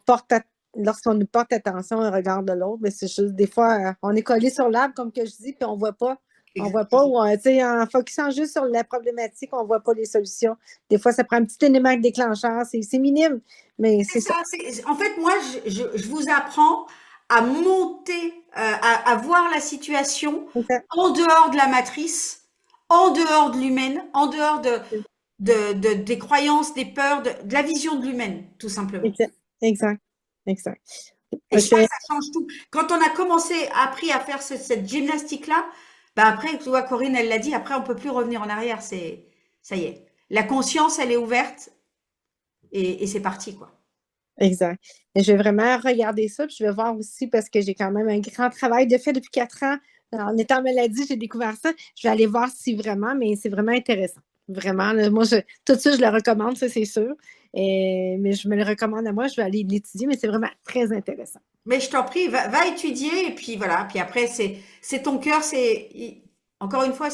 nous porte attention au regard de l'autre, mais c'est juste des fois, on est collé sur l'arbre, comme que je dis, puis on voit pas, ou tu sais, en focusant juste sur la problématique, on voit pas les solutions. Des fois, ça prend un petit élément déclencheur, c'est minime, mais C'est c'est ça. ça. En fait, moi, je vous apprends à monter, à voir la situation Exact, en dehors de la matrice, en dehors de l'humaine, en dehors des croyances, des peurs, de la vision de l'humaine, tout simplement. exact, exact, exact. Et Je fais, ça change tout. Quand on a appris à faire cette gymnastique-là, bah après, tu vois, Corinne, elle l'a dit, après, on peut plus revenir en arrière. Ça y est. La conscience, elle est ouverte et c'est parti, quoi. exact. Et je vais vraiment regarder ça, puis je vais voir aussi, parce que j'ai quand même un grand travail de fait depuis 4 ans. En étant maladie, j'ai découvert ça. Je vais aller voir si vraiment, mais c'est vraiment intéressant. Vraiment, là, moi, tout ça, je le recommande, ça, c'est sûr. Mais je me le recommande à moi, je vais aller l'étudier, mais c'est vraiment très intéressant. Mais je t'en prie, va étudier et puis voilà. Puis après, c'est ton cœur. Encore une fois,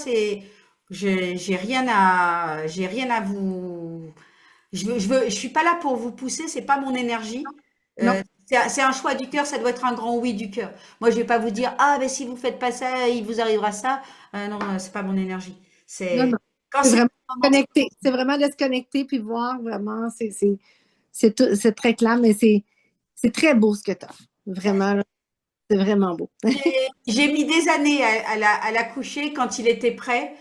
j'ai rien à vous. Je suis pas là pour vous pousser. C'est pas mon énergie. Non, C'est un choix du cœur. Ça doit être un grand oui du cœur. Moi, je vais pas vous dire ah ben si vous faites pas ça, il vous arrivera ça. Non, c'est pas mon énergie. non, C'est non. quand C'est c'est vraiment le moment. connecté. C'est vraiment de se connecter puis voir vraiment, c'est très clair, mais c'est très beau ce que tu as. Vraiment, là, c'est vraiment beau. J'ai mis des années à la coucher quand il était prêt.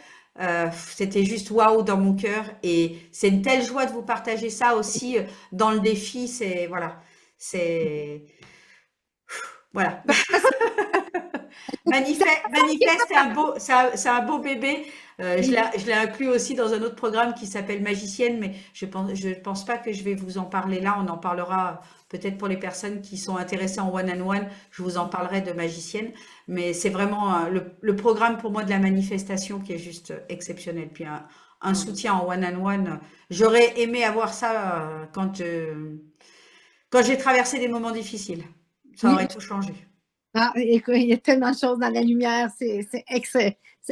C'était juste waouh dans mon cœur et c'est une telle joie de vous partager ça aussi dans le défi. C'est voilà. Manifeste, c'est un beau bébé. Je l'ai inclus aussi dans un autre programme qui s'appelle Magicienne, mais je pense pas que je vais vous en parler là. On en parlera peut-être pour les personnes qui sont intéressées en one-on-one. Je vous en parlerai de Magicienne, mais c'est vraiment le programme pour moi de la manifestation qui est juste exceptionnel. Puis un soutien en one-on-one. J'aurais aimé avoir ça quand j'ai traversé des moments difficiles. Ça Oui. aurait tout changé. Ah, écoute, il y a tellement de choses dans la lumière, c'est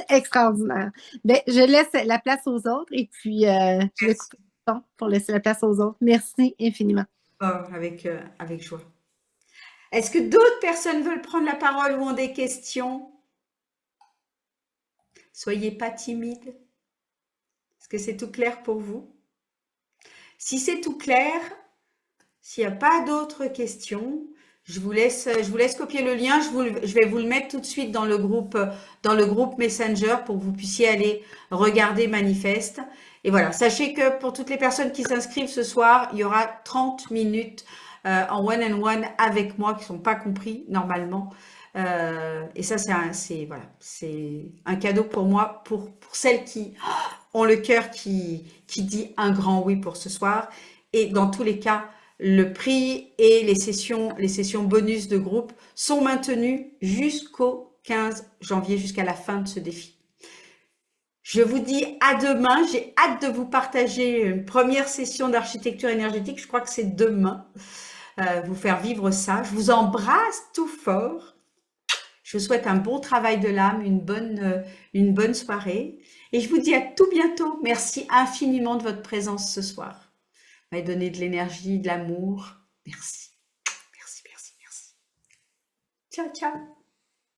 extraordinaire. Ben, je laisse la place aux autres et puis je vais couper le son pour laisser la place aux autres. Merci infiniment. Avec joie. Est-ce que d'autres personnes veulent prendre la parole ou ont des questions? Soyez pas timide. Est-ce que c'est tout clair pour vous? Si c'est tout clair, s'il n'y a pas d'autres questions, je vous laisse copier le lien. Je vais vous le mettre tout de suite dans le groupe Messenger pour que vous puissiez aller regarder Manifeste. Et voilà, sachez que pour toutes les personnes qui s'inscrivent ce soir, il y aura 30 minutes en one-on-one avec moi qui ne sont pas compris normalement. Et ça, c'est un cadeau pour moi, pour celles qui ont le cœur qui dit un grand oui pour ce soir. Et dans tous les cas, le prix et les sessions bonus de groupe sont maintenues jusqu'au 15 janvier, jusqu'à la fin de ce défi. Je vous dis à demain. J'ai hâte de vous partager une première session d'architecture énergétique. Je crois que c'est demain. Vous faire vivre ça. Je vous embrasse tout fort. Je vous souhaite un bon travail de l'âme, une bonne soirée. Et je vous dis à tout bientôt. Merci infiniment de votre présence ce soir. Vous m'avez donné de l'énergie, de l'amour. Merci. Merci, merci, merci. Ciao, ciao.